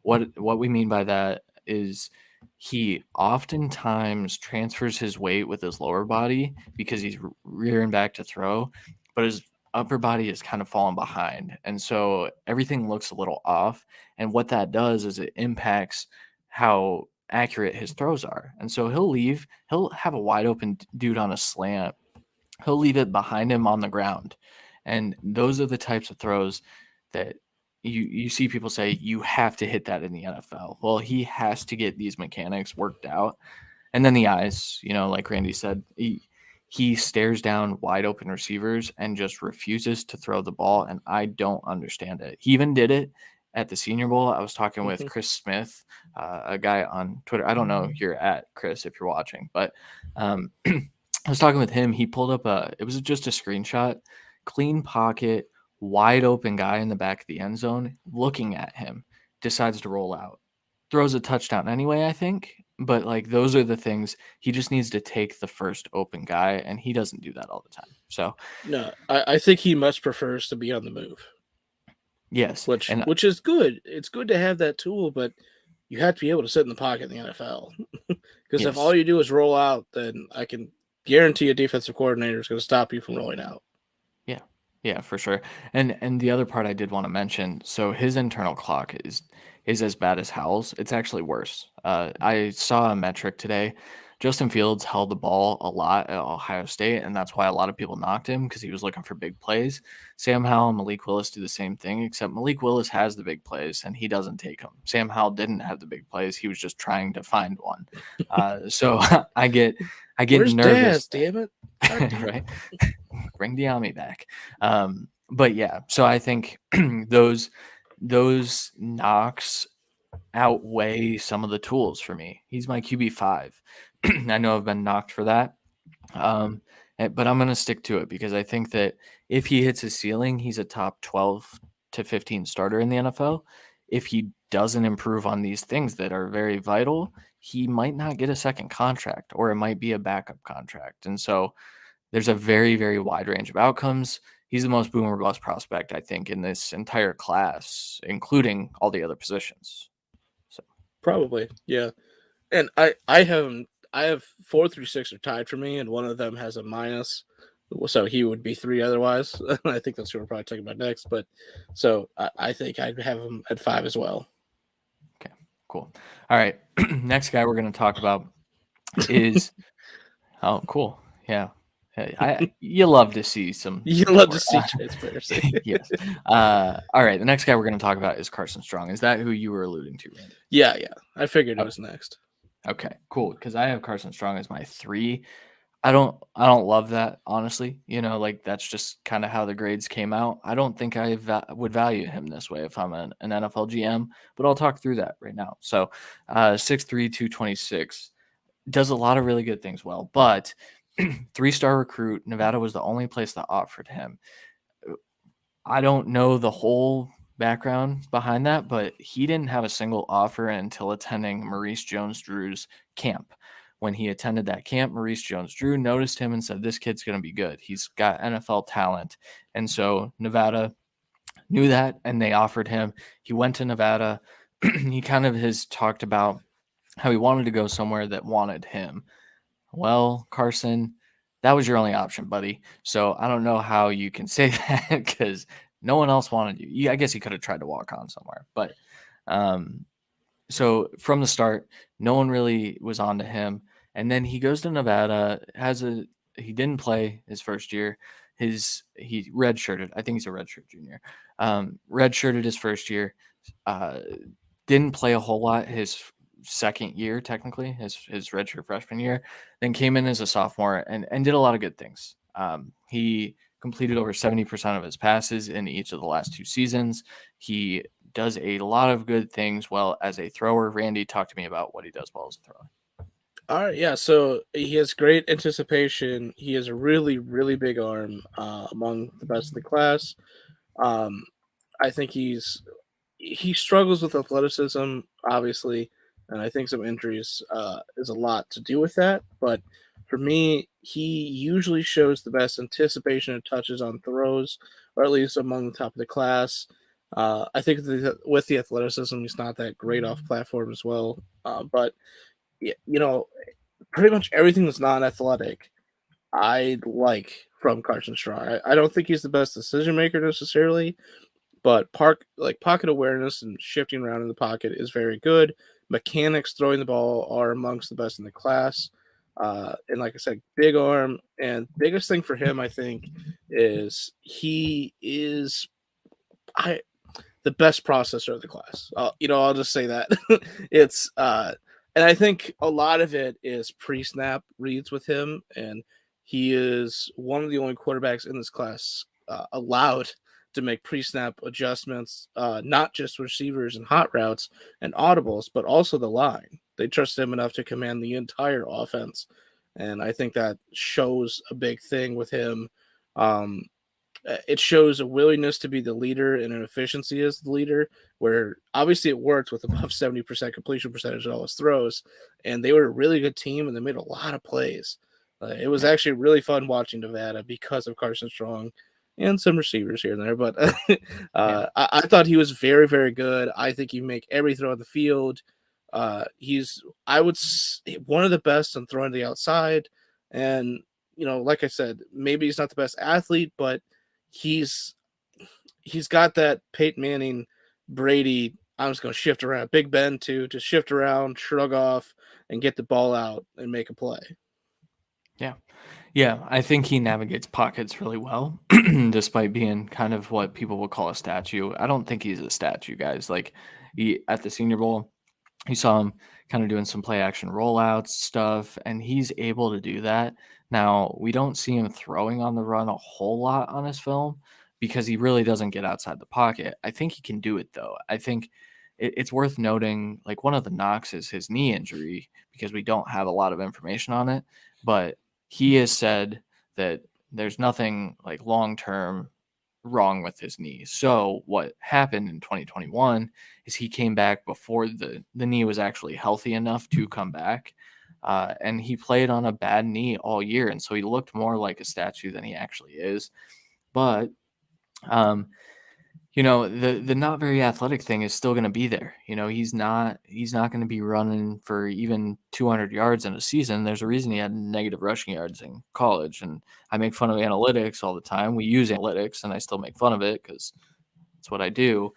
What we mean by that is he oftentimes transfers his weight with his lower body because he's rearing back to throw, but his upper body is kind of falling behind. And so everything looks a little off. And what that does is it impacts how accurate his throws are. And so he'll have a wide open dude on a slant. He'll leave it behind him on the ground. And those are the types of throws that you see people say you have to hit that in the NFL. Well, he has to get these mechanics worked out. And then the eyes, like Randy said, he stares down wide open receivers and just refuses to throw the ball. And I don't understand it. He even did it at the Senior Bowl. I was talking with Chris Smith, a guy on Twitter. I don't know if you're at Chris if you're watching, but I was talking with him. He pulled up it was just a screenshot, clean pocket, wide open guy in the back of the end zone looking at him, decides to roll out, throws a touchdown anyway, I think. But like those are the things he just needs to take the first open guy, and he doesn't do that all the time. So no, I think he much prefers to be on the move. Yes, which is good. It's good to have that tool, but you have to be able to sit in the pocket in the NFL. Because if all you do is roll out, then I can guarantee a defensive coordinator is going to stop you from rolling out. Yeah, for sure. And the other part I did want to mention, so his internal clock is as bad as Howell's. It's actually worse. I saw a metric today. Justin Fields held the ball a lot at Ohio State, and that's why a lot of people knocked him because he was looking for big plays. Sam Howell and Malik Willis do the same thing, except Malik Willis has the big plays, and he doesn't take them. Sam Howell didn't have the big plays. He was just trying to find one. So I get Where's nervous. Daz, damn it. Right? Bring Diami back. But yeah, so I think those knocks outweigh some of the tools for me. He's my QB5. I know I've been knocked for that. But I'm going to stick to it because I think that if he hits his ceiling, he's a top 12 to 15 starter in the NFL. If he doesn't improve on these things that are very vital, he might not get a second contract, or it might be a backup contract. And so there's a very, very wide range of outcomes. He's the most boom or bust prospect, I think, in this entire class, including all the other positions. So probably, yeah. And I have 4 through 6 are tied for me, and one of them has a minus, so he would be 3 otherwise. I think that's what we're probably talking about next. But so I think I'd have him at 5 as well. Okay, cool. All right, next guy we're going to talk about is oh, cool, yeah. You love to see some. You love to see transparency. Yes. All right. The next guy we're going to talk about is Carson Strong. Is that who you were alluding to, Randy? Yeah. I figured it was next. Okay, cool. Because I have Carson Strong as my 3. I don't love that, honestly. Like that's just kind of how the grades came out. I don't think I would value him this way if I'm an NFL GM, but I'll talk through that right now. So 6'3", 226, does a lot of really good things well, but 3-star recruit. Nevada was the only place that offered him. I don't know the whole background behind that, but he didn't have a single offer until attending Maurice Jones-Drew's camp. When he attended that camp, Maurice Jones-Drew noticed him and said, "This kid's going to be good. He's got NFL talent." And so Nevada knew that, and they offered him. He went to Nevada. He kind of has talked about how he wanted to go somewhere that wanted him. Well, Carson, that was your only option, buddy. So I don't know how you can say that because no one else wanted you. I guess he could have tried to walk on somewhere. But so from the start, no one really was on to him. And then he goes to Nevada, he didn't play his first year. He redshirted. I think he's a redshirt junior. Redshirted his first year. Didn't play a whole lot his second year, technically, his redshirt freshman year. Then came in as a sophomore and did a lot of good things. He completed over 70% of his passes in each of the last 2 seasons. He does a lot of good things well as a thrower. Randy, talk to me about what he does well as a thrower. All right, yeah. So he has great anticipation. He has a really, really big arm, among the best in the class. I think he struggles with athleticism, obviously, and I think some injuries is a lot to do with that. But for me, he usually shows the best anticipation and touches on throws, or at least among the top of the class. I think with the athleticism, he's not that great off platform as well. But pretty much everything that's not athletic, I like from Carson Strong. I don't think he's the best decision maker necessarily, but pocket awareness and shifting around in the pocket is very good. Mechanics throwing the ball are amongst the best in the class. And like I said, big arm. And biggest thing for him, I think, is he is the best processor of the class. I'll just say that. It's and I think a lot of it is pre-snap reads with him, and he is one of the only quarterbacks in this class allowed to make pre-snap adjustments, not just receivers and hot routes and audibles, but also the line. They trust him enough to command the entire offense, and I think that shows a big thing with him. It shows a willingness to be the leader and an efficiency as the leader, where obviously it worked with above 70% completion percentage of all his throws, and they were a really good team, and they made a lot of plays. It was actually really fun watching Nevada because of Carson Strong and some receivers here and there, but I thought he was very, very good. I think he make every throw on the field. He's one of the best on throwing to the outside, and like I said, maybe he's not the best athlete, but he's got that Peyton Manning, Brady. I'm just going to shift around. Big Ben too, to shift around, shrug off, and get the ball out and make a play. Yeah, I think he navigates pockets really well, despite being kind of what people would call a statue. I don't think he's a statue, guys. Like at the Senior Bowl, you saw him kind of doing some play action rollouts stuff, and he's able to do that. Now, we don't see him throwing on the run a whole lot on his film because he really doesn't get outside the pocket. I think he can do it, though. I think it's worth noting, like, one of the knocks is his knee injury because we don't have a lot of information on it, but he has said that there's nothing like long-term wrong with his knee. So what happened in 2021 is he came back before the knee was actually healthy enough to come back. And he played on a bad knee all year. And so he looked more like a statue than he actually is. But, the not very athletic thing is still going to be there. He's not going to be running for even 200 yards in a season. There's a reason he had negative rushing yards in college. And I make fun of analytics all the time. We use analytics, and I still make fun of it because it's what I do.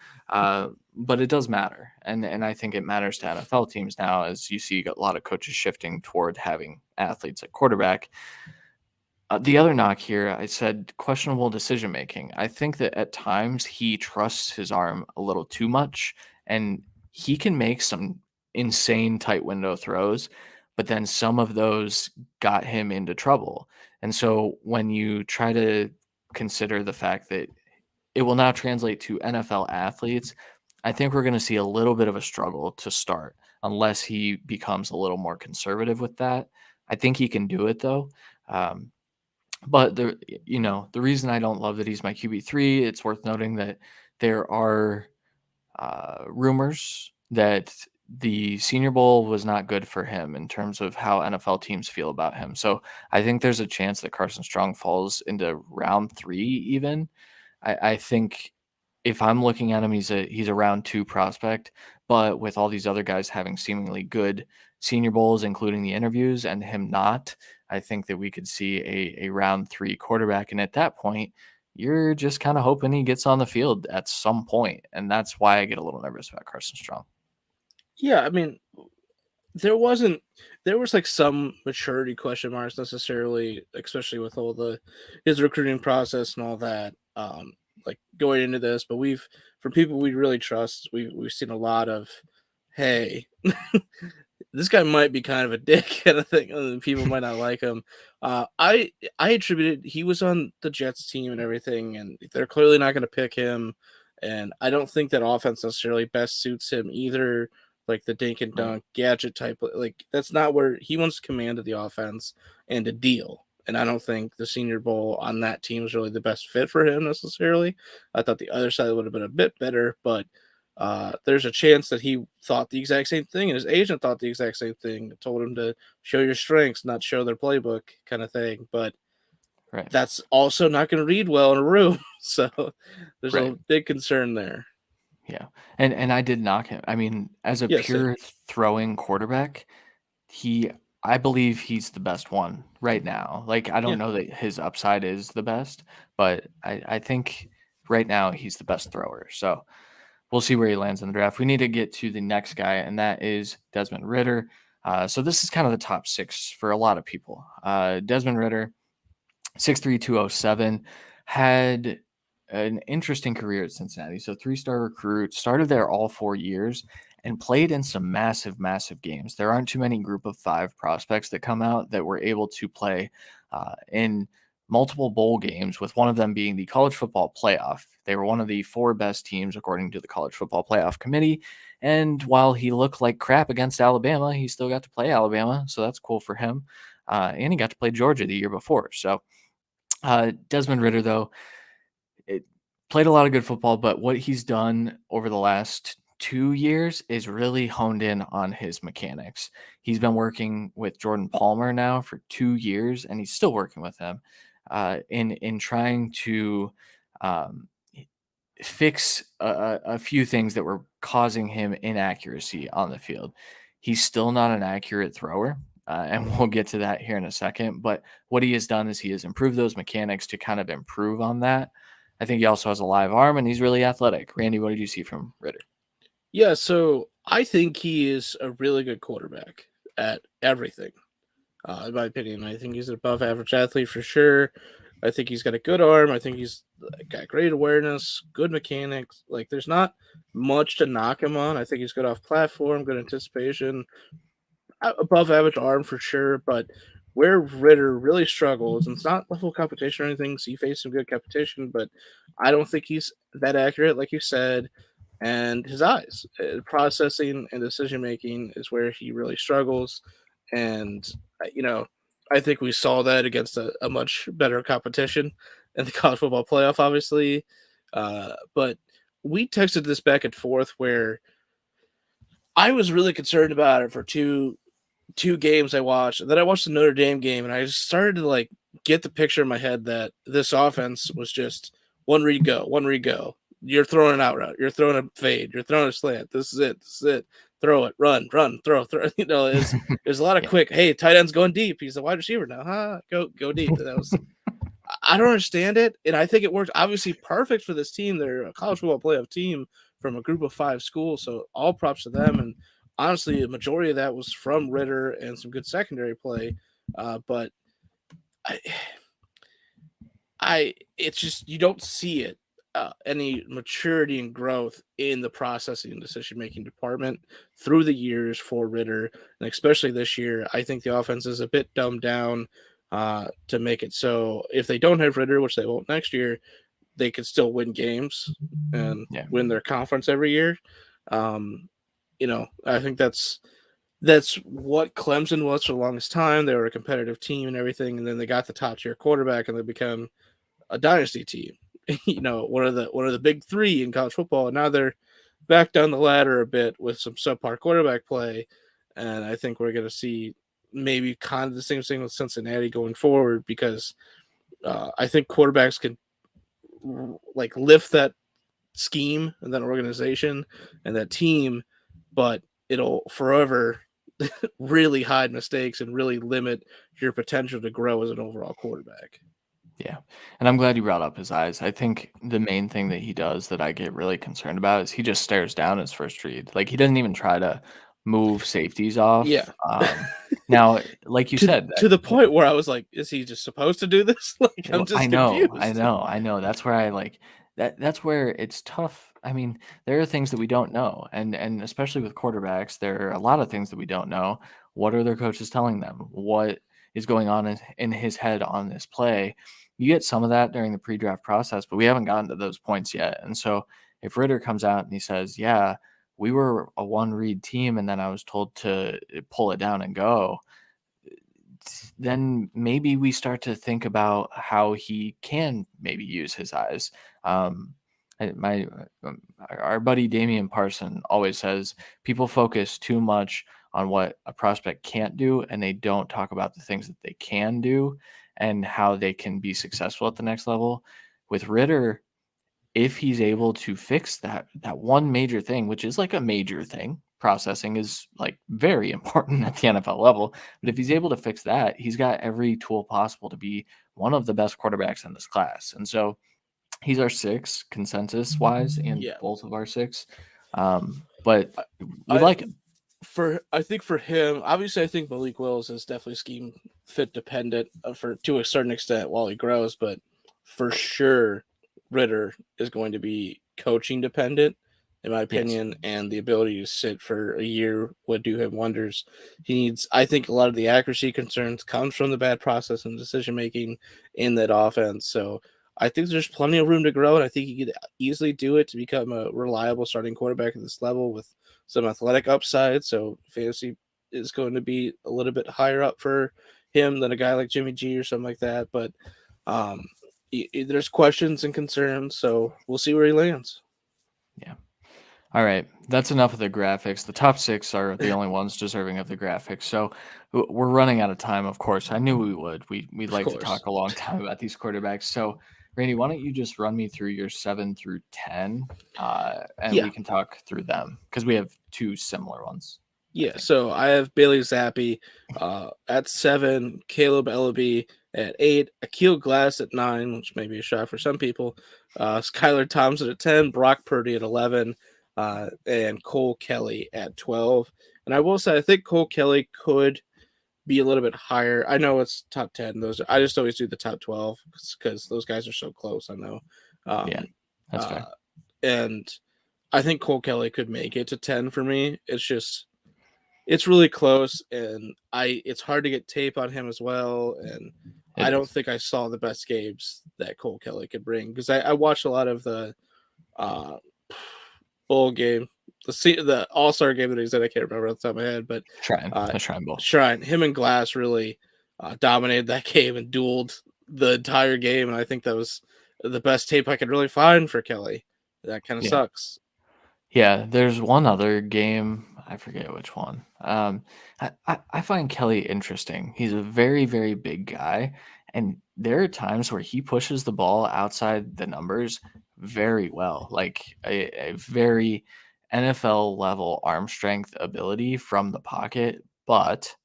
But it does matter. And I think it matters to NFL teams now, as you see a lot of coaches shifting toward having athletes at quarterback. The other knock here, I said questionable decision making. I think that at times he trusts his arm a little too much, and he can make some insane tight window throws, but then some of those got him into trouble. And so when you try to consider the fact that it will now translate to NFL athletes, I think we're going to see a little bit of a struggle to start unless he becomes a little more conservative with that. I think he can do it, though. But the reason I don't love that he's my QB3, it's worth noting that there are rumors that the Senior Bowl was not good for him in terms of how NFL teams feel about him. So I think there's a chance that Carson Strong falls into round 3 even. I think if I'm looking at him, he's a round 2 prospect, but with all these other guys having seemingly good Senior Bowls, including the interviews, and him not, I think that we could see a round 3 quarterback. And at that point, you're just kind of hoping he gets on the field at some point, and that's why I get a little nervous about Carson Strong. Yeah, I mean, there was like some maturity question marks necessarily, especially with all his recruiting process and all that, like going into this. But from people we really trust, we've seen a lot of, hey, this guy might be kind of a dick kind of thing. And people might not like him. I attributed he was on the Jets team and everything, and they're clearly not going to pick him. And I don't think that offense necessarily best suits him either. Like the dink and dunk gadget type, like that's not where he wants to command of the offense and to deal. And I don't think the Senior Bowl on that team is really the best fit for him necessarily. I thought the other side would have been a bit better, but there's a chance that he thought the exact same thing, and his agent thought the exact same thing. Told him to show your strengths, not show their playbook, kind of thing. But that's also not going to read well in a room. So there's a big concern there. Yeah, and I did knock him. I mean, as a pure throwing quarterback, I believe he's the best one right now. Like, I don't know that his upside is the best, but I think right now he's the best thrower. So we'll see where he lands in the draft. We need to get to the next guy, and that is Desmond Ritter. So this is kind of the top 6 for a lot of people. Desmond Ritter, 6'3", 207, had an interesting career at Cincinnati. So 3-star recruit, started there all 4 years and played in some massive, massive games. There aren't too many group of 5 prospects that come out that were able to play in multiple bowl games, with one of them being the college football playoff. They were one of the 4 best teams according to the college football playoff committee. And while he looked like crap against Alabama, he still got to play Alabama. So that's cool for him. And he got to play Georgia the year before. So Desmond Ritter, though, played a lot of good football, but what he's done over the last 2 years is really honed in on his mechanics. He's been working with Jordan Palmer now for 2 years, and he's still working with him in trying to fix a few things that were causing him inaccuracy on the field. He's still not an accurate thrower. And we'll get to that here in a second. But what he has done is he has improved those mechanics to kind of improve on that. I think he also has a live arm, and he's really athletic. Randy, what did you see from Ritter? Yeah, so I think he is a really good quarterback at everything, in my opinion. I think he's an above-average athlete for sure. I think he's got a good arm. I think he's got great awareness, good mechanics. Like, there's not much to knock him on. I think he's good off platform, good anticipation, above average arm for sure. But where Ritter really struggles, and it's not level competition or anything, so he faced some good competition, but I don't think he's that accurate, like you said. And his eyes, processing and decision making is where he really struggles. And, I think we saw that against a much better competition in the college football playoff, obviously. But we texted this back and forth where I was really concerned about it for two games I watched. And then I watched the Notre Dame game, and I just started to get the picture in my head that this offense was just one read go. You're throwing an out route. You're throwing a fade. You're throwing a slant. This is it. Throw it. Run. Throw. There's a lot of quick. Hey, tight end's going deep. He's a wide receiver now. Go deep. I don't understand it, and I think it worked obviously perfect for this team. They're a college football playoff team from a group of 5 schools, so all props to them. And honestly, a majority of that was from Ritter and some good secondary play. But it's just you don't see it. Any maturity and growth in the processing and decision-making department through the years for Ritter, and especially this year. I think the offense is a bit dumbed down to make it so if they don't have Ritter, which they won't next year, they could still win games and win their conference every year. I think that's what Clemson was for the longest time. They were a competitive team and everything, and then they got the top-tier quarterback, and they become a dynasty team. one of the big three in college football. And now they're back down the ladder a bit with some subpar quarterback play. And I think we're going to see maybe kind of the same thing with Cincinnati going forward, because I think quarterbacks can like lift that scheme and that organization and that team, but it'll forever really hide mistakes and really limit your potential to grow as an overall quarterback. Yeah. And I'm glad you brought up his eyes. I think the main thing that he does that I get really concerned about is he just stares down his first read. Like, he doesn't even try to move safeties off. Yeah. Now, like you said, to the point where I was like, is he just supposed to do this? Like, I'm just confused. I know. That's where I like that's where it's tough. I mean, there are things that we don't know. And especially with quarterbacks, there are a lot of things that we don't know. What are their coaches telling them? What is going on in his head on this play? You get some of that during the pre-draft process, but we haven't gotten to those points yet. And so if Ritter comes out and he says, yeah, we were a one-read team, and then I was told to pull it down and go, then maybe we start to think about how he can maybe use his eyes. Our buddy Damian Parson always says people focus too much on what a prospect can't do, and they don't talk about the things that they can do and how they can be successful at the next level. With Ritter, if he's able to fix that one major thing, which is like a major thing, processing is like very important at the NFL level. But if he's able to fix that, he's got every tool possible to be one of the best quarterbacks in this class. And so he's our 6 consensus wise in both of our 6. But we like him. I think for him, obviously, I think Malik Willis is definitely scheme fit dependent to a certain extent while he grows, but for sure, Ritter is going to be coaching dependent, in my opinion, and the ability to sit for a year would do him wonders. I think a lot of the accuracy concerns comes from the bad process and decision making in that offense. So I think there's plenty of room to grow, and I think he could easily do it to become a reliable starting quarterback at this level with some athletic upside. So fantasy is going to be a little bit higher up for him than a guy like Jimmy G or something like that. But there's questions and concerns, so we'll see where he lands. Yeah. All right. That's enough of the graphics. The top 6 are the only ones deserving of the graphics. So we're running out of time, of course. I knew we would. We'd like to talk a long time about these quarterbacks. So, Randy, why don't you just run me through your 7 through 10, and we can talk through them because we have 2 similar ones. Yeah, so I have Bailey Zappi at 7, Caleb Ellaby at 8, Akil Glass at 9, which may be a shot for some people, Skylar Thompson at 10, Brock Purdy at 11, and Cole Kelly at 12. And I will say, I think Cole Kelly could be a little bit higher. I know it's top 10. I just always do the top 12 because those guys are so close. I know. That's fair. And I think Cole Kelly could make it to 10 for me. It's really close, and it's hard to get tape on him as well. And I don't think I saw the best games that Cole Kelly could bring, because I watched a lot of the bowl game, the All-Star game that he's in. I can't remember off the top of my head, but the Shrine Bowl. Him and Glass really dominated that game and dueled the entire game, and I think that was the best tape I could really find for Kelly. That kind of sucks. Yeah, there's one other game. I forget which one. I find Kelly interesting. He's a very, very big guy, and there are times where he pushes the ball outside the numbers very well, like a very NFL level arm strength ability from the pocket. But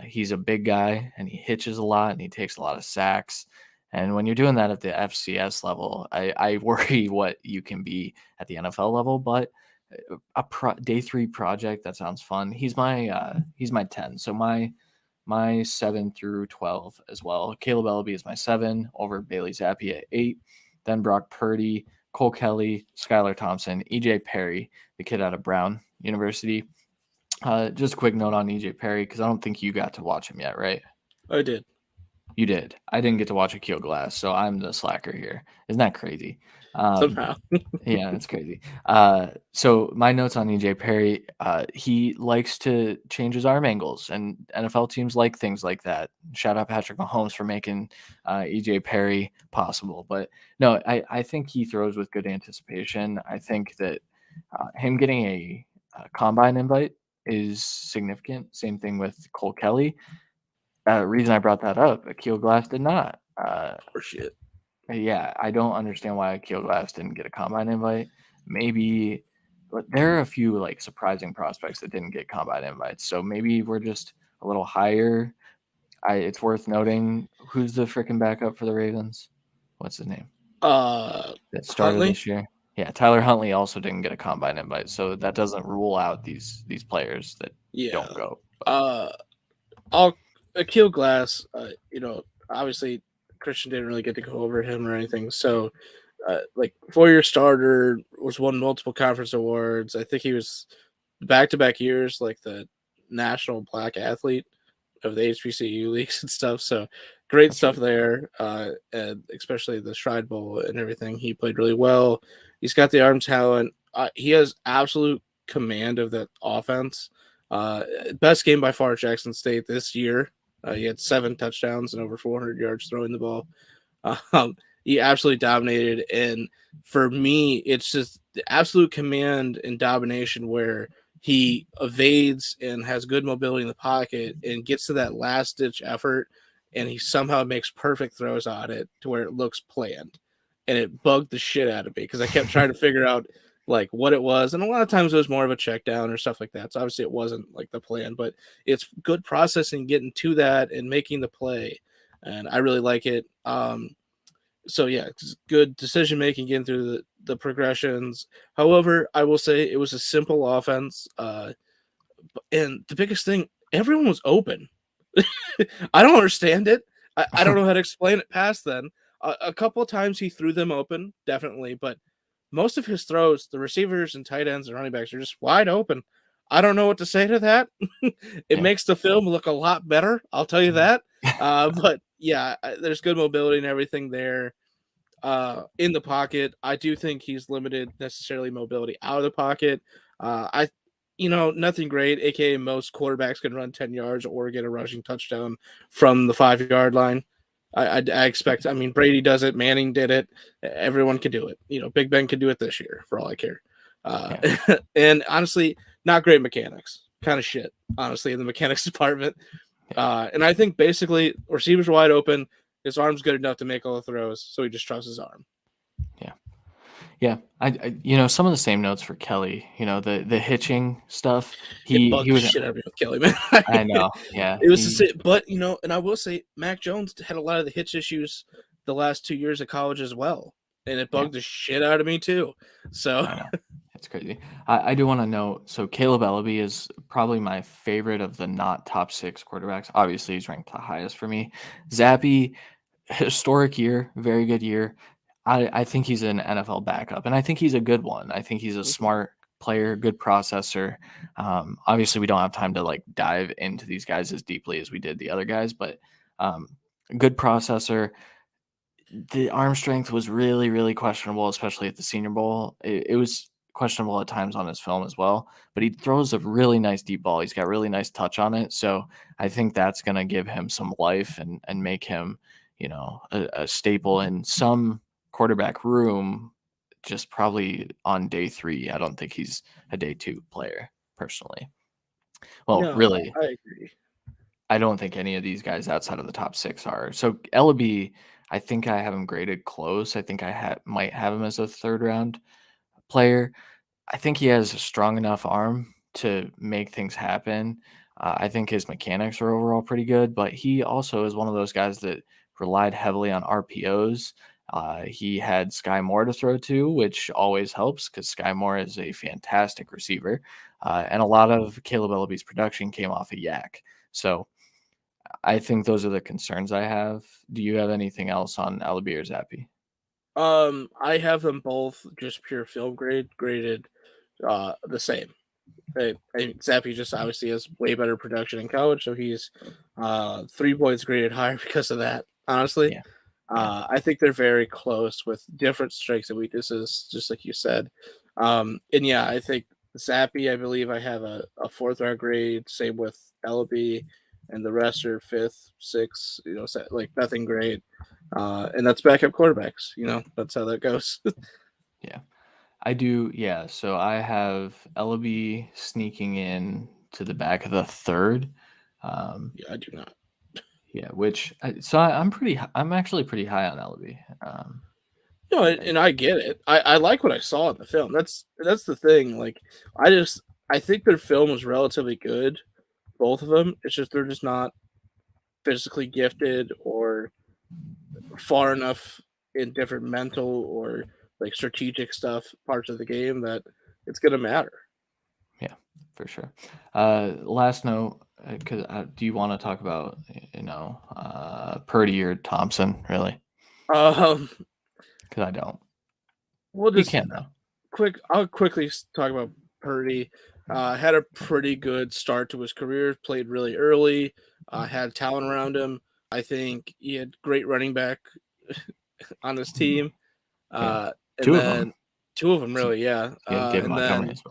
he's a big guy, and he hitches a lot, and he takes a lot of sacks. And when you're doing that at the FCS level, I worry what you can be at the NFL level. But day 3 project, that sounds fun. He's my 10. So my 7 through 12 as well. Caleb Ellaby is my 7 over Bailey Zappi at 8. Then Brock Purdy, Cole Kelly, Skylar Thompson, EJ Perry, the kid out of Brown University. Just a quick note on EJ Perry, because I don't think you got to watch him yet, right? I did. You did. I didn't get to watch Akil Glass, so I'm the slacker here. Isn't that crazy? Somehow. Yeah, that's crazy. So my notes on EJ Perry, he likes to change his arm angles, and NFL teams like things like that. Shout out Patrick Mahomes for making EJ Perry possible. But no, I think he throws with good anticipation. I think that him getting a combine invite is significant. Same thing with Cole Kelly. Reason I brought that up, Akil Glass did not. Or shit. Yeah, I don't understand why Akil Glass didn't get a combine invite. Maybe, but there are a few like surprising prospects that didn't get combine invites. So maybe we're just a little higher. It's worth noting who's the freaking backup for the Ravens. What's his name? That started Huntley? this year. Yeah, Tyler Huntley also didn't get a combine invite, so that doesn't rule out these players that don't go. Akil Glass, obviously Christian didn't really get to go over him or anything. So, like 4-year starter, was won multiple conference awards. I think he was back-to-back years like the national black athlete of the HBCU leagues and stuff. So great stuff there, and especially the Shrine Bowl and everything. He played really well. He's got the arm talent. He has absolute command of that offense. Best game by far at Jackson State this year. He had 7 touchdowns and over 400 yards throwing the ball. He absolutely dominated. And for me, it's just the absolute command and domination where he evades and has good mobility in the pocket and gets to that last-ditch effort, and he somehow makes perfect throws on it to where it looks planned. And it bugged the shit out of me because I kept trying to figure out like what it was. And a lot of times it was more of a check down or stuff like that. So obviously it wasn't like the plan, but it's good processing, getting to that and making the play. And I really like it. So yeah, it's good decision making, getting through the progressions. However, I will say it was a simple offense. And the biggest thing, everyone was open. I don't understand it. I don't know how to explain it past then. A couple of times he threw them open, definitely, but most of his throws, the receivers and tight ends and running backs are just wide open. I don't know what to say to that. It makes the film look a lot better, I'll tell you that. But yeah, there's good mobility and everything there. In the pocket, I do think he's limited necessarily mobility out of the pocket. Nothing great. AKA most quarterbacks can run 10 yards or get a rushing touchdown from the 5-yard line. I expect. I mean, Brady does it. Manning did it. Everyone can do it. Big Ben can do it this year for all I care. And honestly, not great mechanics. Kind of shit, honestly, in the mechanics department. And I think basically receivers are wide open. His arm's good enough to make all the throws, so he just trusts his arm. Yeah. I some of the same notes for Kelly. The hitching stuff. He bugged was the shit out of me with Kelly, man. I know. Yeah. It was but and I will say Mac Jones had a lot of the hitch issues the last 2 years of college as well, and it bugged the shit out of me too. So I know. It's crazy. I do want to know. So Caleb Ellaby is probably my favorite of the not top 6 quarterbacks. Obviously, he's ranked the highest for me. Zappy, historic year, very good year. I think he's an NFL backup, and I think he's a good one. I think he's a smart player, good processor. Obviously, we don't have time to like dive into these guys as deeply as we did the other guys, but good processor. The arm strength was really, really questionable, especially at the Senior Bowl. It was questionable at times on his film as well, but he throws a really nice deep ball. He's got really nice touch on it. So I think that's going to give him some life and make him, a staple in some quarterback room, just probably on day 3. I don't think he's a day 2 player personally. Well, no, really, I agree. I don't think any of these guys outside of the top 6 are. So Ellaby, I think I have him graded close. I think I might have him as a 3rd round player. I think he has a strong enough arm to make things happen. I think his mechanics are overall pretty good, but he also is one of those guys that relied heavily on RPOs. He had Sky Moore to throw to, which always helps because Sky Moore is a fantastic receiver. And a lot of Caleb Ellaby's production came off of Yak. So I think those are the concerns I have. Do you have anything else on Ellaby or Zappy? I have them both just pure film graded the same. Zappy just obviously has way better production in college, so he's 3 points graded higher because of that. Honestly, Yeah. Yeah. I think they're very close with different strengths and weaknesses, just like you said. And yeah, I think Zappy, I believe I have a 4th-round grade. Same with Ellaby, and the rest are 5th, 6th. Like nothing great. And that's backup quarterbacks. That's how that goes. Yeah. I do. Yeah. So I have Ellaby sneaking in to the back of the 3rd. Yeah, I do not. Yeah. I'm actually pretty high on Ellaby. No, and I get it. I like what I saw in the film. That's the thing. Like, I think their film was relatively good, both of them. It's just they're just not physically gifted or far enough in different mental or like strategic parts of the game that it's gonna matter. Yeah, for sure. Last note, because do you want to talk about Purdy or Thompson really? Um, Because I don't. we'll You just can though. I'll quickly talk about Purdy. Had a pretty good start to his career. Played really early. Had talent around him. I think he had great running back on his team. Yeah, And 2 of then them. 2 of them, really, yeah. Yeah, David And Montgomery then as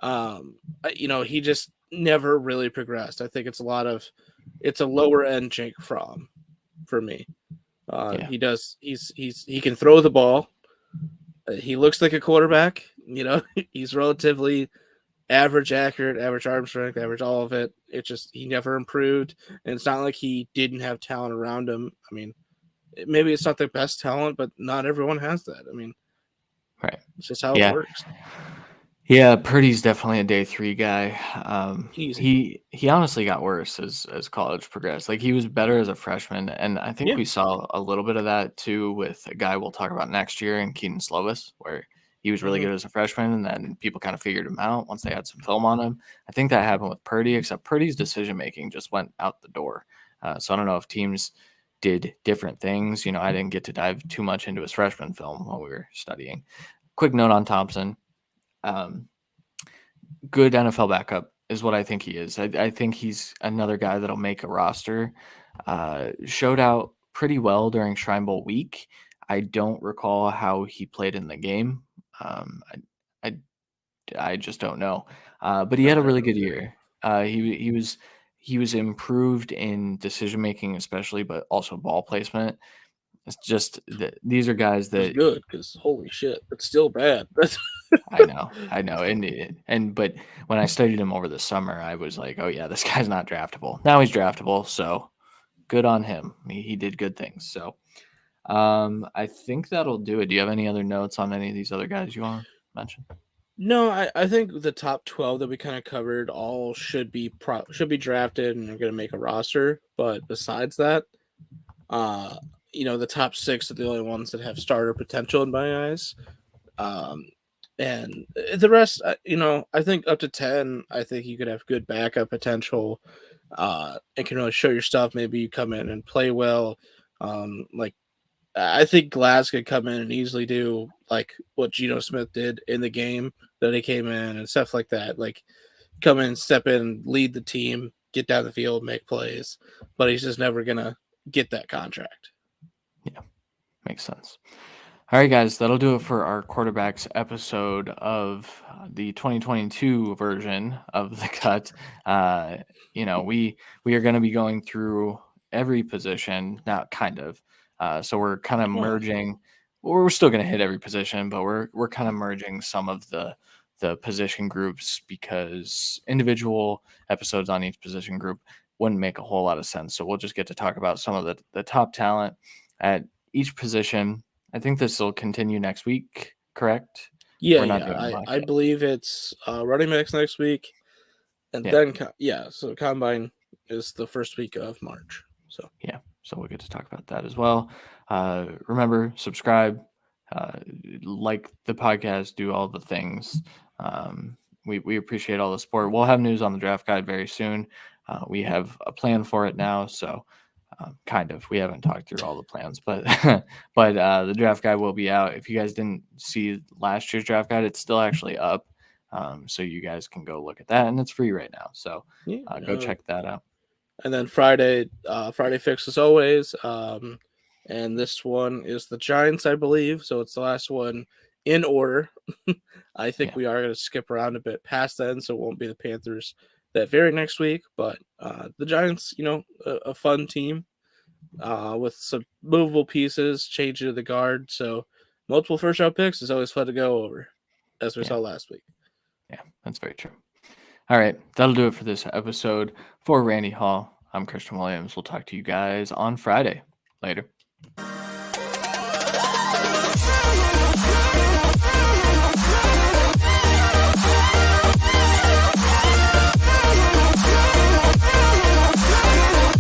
well. he just never really progressed. I think it's a lower end Jake Fromm for me. Yeah. He can throw the ball. He looks like a quarterback. He's relatively average accurate, average arm strength, average all of it. It's just he never improved, and it's not like he didn't have talent around him. I mean, maybe it's not the best talent, but not everyone has that. I mean, Right. it's just how it Yeah. works. Yeah, Purdy's definitely a day 3 guy. Easy. He honestly got worse as college progressed. Like, he was better as a freshman, and I think Yeah. we saw a little bit of that too with a guy we'll talk about next year in Keaton Slovis, where he was really good as a freshman, and then people kind of figured him out once they had some film on him. I think that happened with Purdy, except Purdy's decision making just went out the door. So I don't know if teams did different things. I didn't get to dive too much into his freshman film while we were studying. Quick note on Thompson. Good NFL backup is what I think he is. I think he's another guy that'll make a roster. Showed out pretty well during Shrine Bowl week. I don't recall how he played in the game. I just don't know. But he had a really good year. He was improved in decision making, especially, but also ball placement. It's just that these are guys It's that good because holy shit, it's still bad. I know, but when I studied him over the summer, I was like, oh yeah, this guy's not draftable. Now he's draftable, so good on him. He did good things. So, I think that'll do it. Do you have any other notes on any of these other guys you want to mention? No, I think the top 12 that we kind of covered all should be drafted and are going to make a roster. But besides that, the top 6 are the only ones that have starter potential in my eyes. And the rest, I think up to 10, I think you could have good backup potential. And can really show your stuff. Maybe you come in and play well. Like I think Glass could come in and easily do like what Geno Smith did in the game that he came in and stuff like that. Like come in, step in, lead the team, get down the field, make plays. But he's just never gonna get that contract. Yeah, makes sense. All right, guys, that'll do it for our quarterbacks episode of the 2022 version of the cut. We are going to be going through every position, not kind of. So we're kind of merging. We're still going to hit every position, but we're kind of merging some of the position groups because individual episodes on each position group wouldn't make a whole lot of sense. So we'll just get to talk about some of the top talent at each position. I think this will continue next week, correct? Yeah. I believe it's running backs next week. And then, so Combine is the first week of March. So we'll get to talk about that as well. Remember, subscribe, like the podcast, do all the things. We appreciate all the support. We'll have news on the draft guide very soon. We have a plan for it now, so kind of. We haven't talked through all the plans, but the draft guide will be out. If you guys didn't see last year's draft guide, it's still actually up. So you guys can go look at that, and it's free right now. So go check that out. And then Friday fix as always. And this one is the Giants, I believe. So it's the last one in order. I think we are going to skip around a bit past then, so it won't be the Panthers that very next week. But the Giants, a fun team with some movable pieces, changing of the guard. So multiple first-round picks is always fun to go over, as we saw last week. Yeah, that's very true. All right, that'll do it for this episode. For Randy Hall, I'm Christian Williams. We'll talk to you guys on Friday. Later.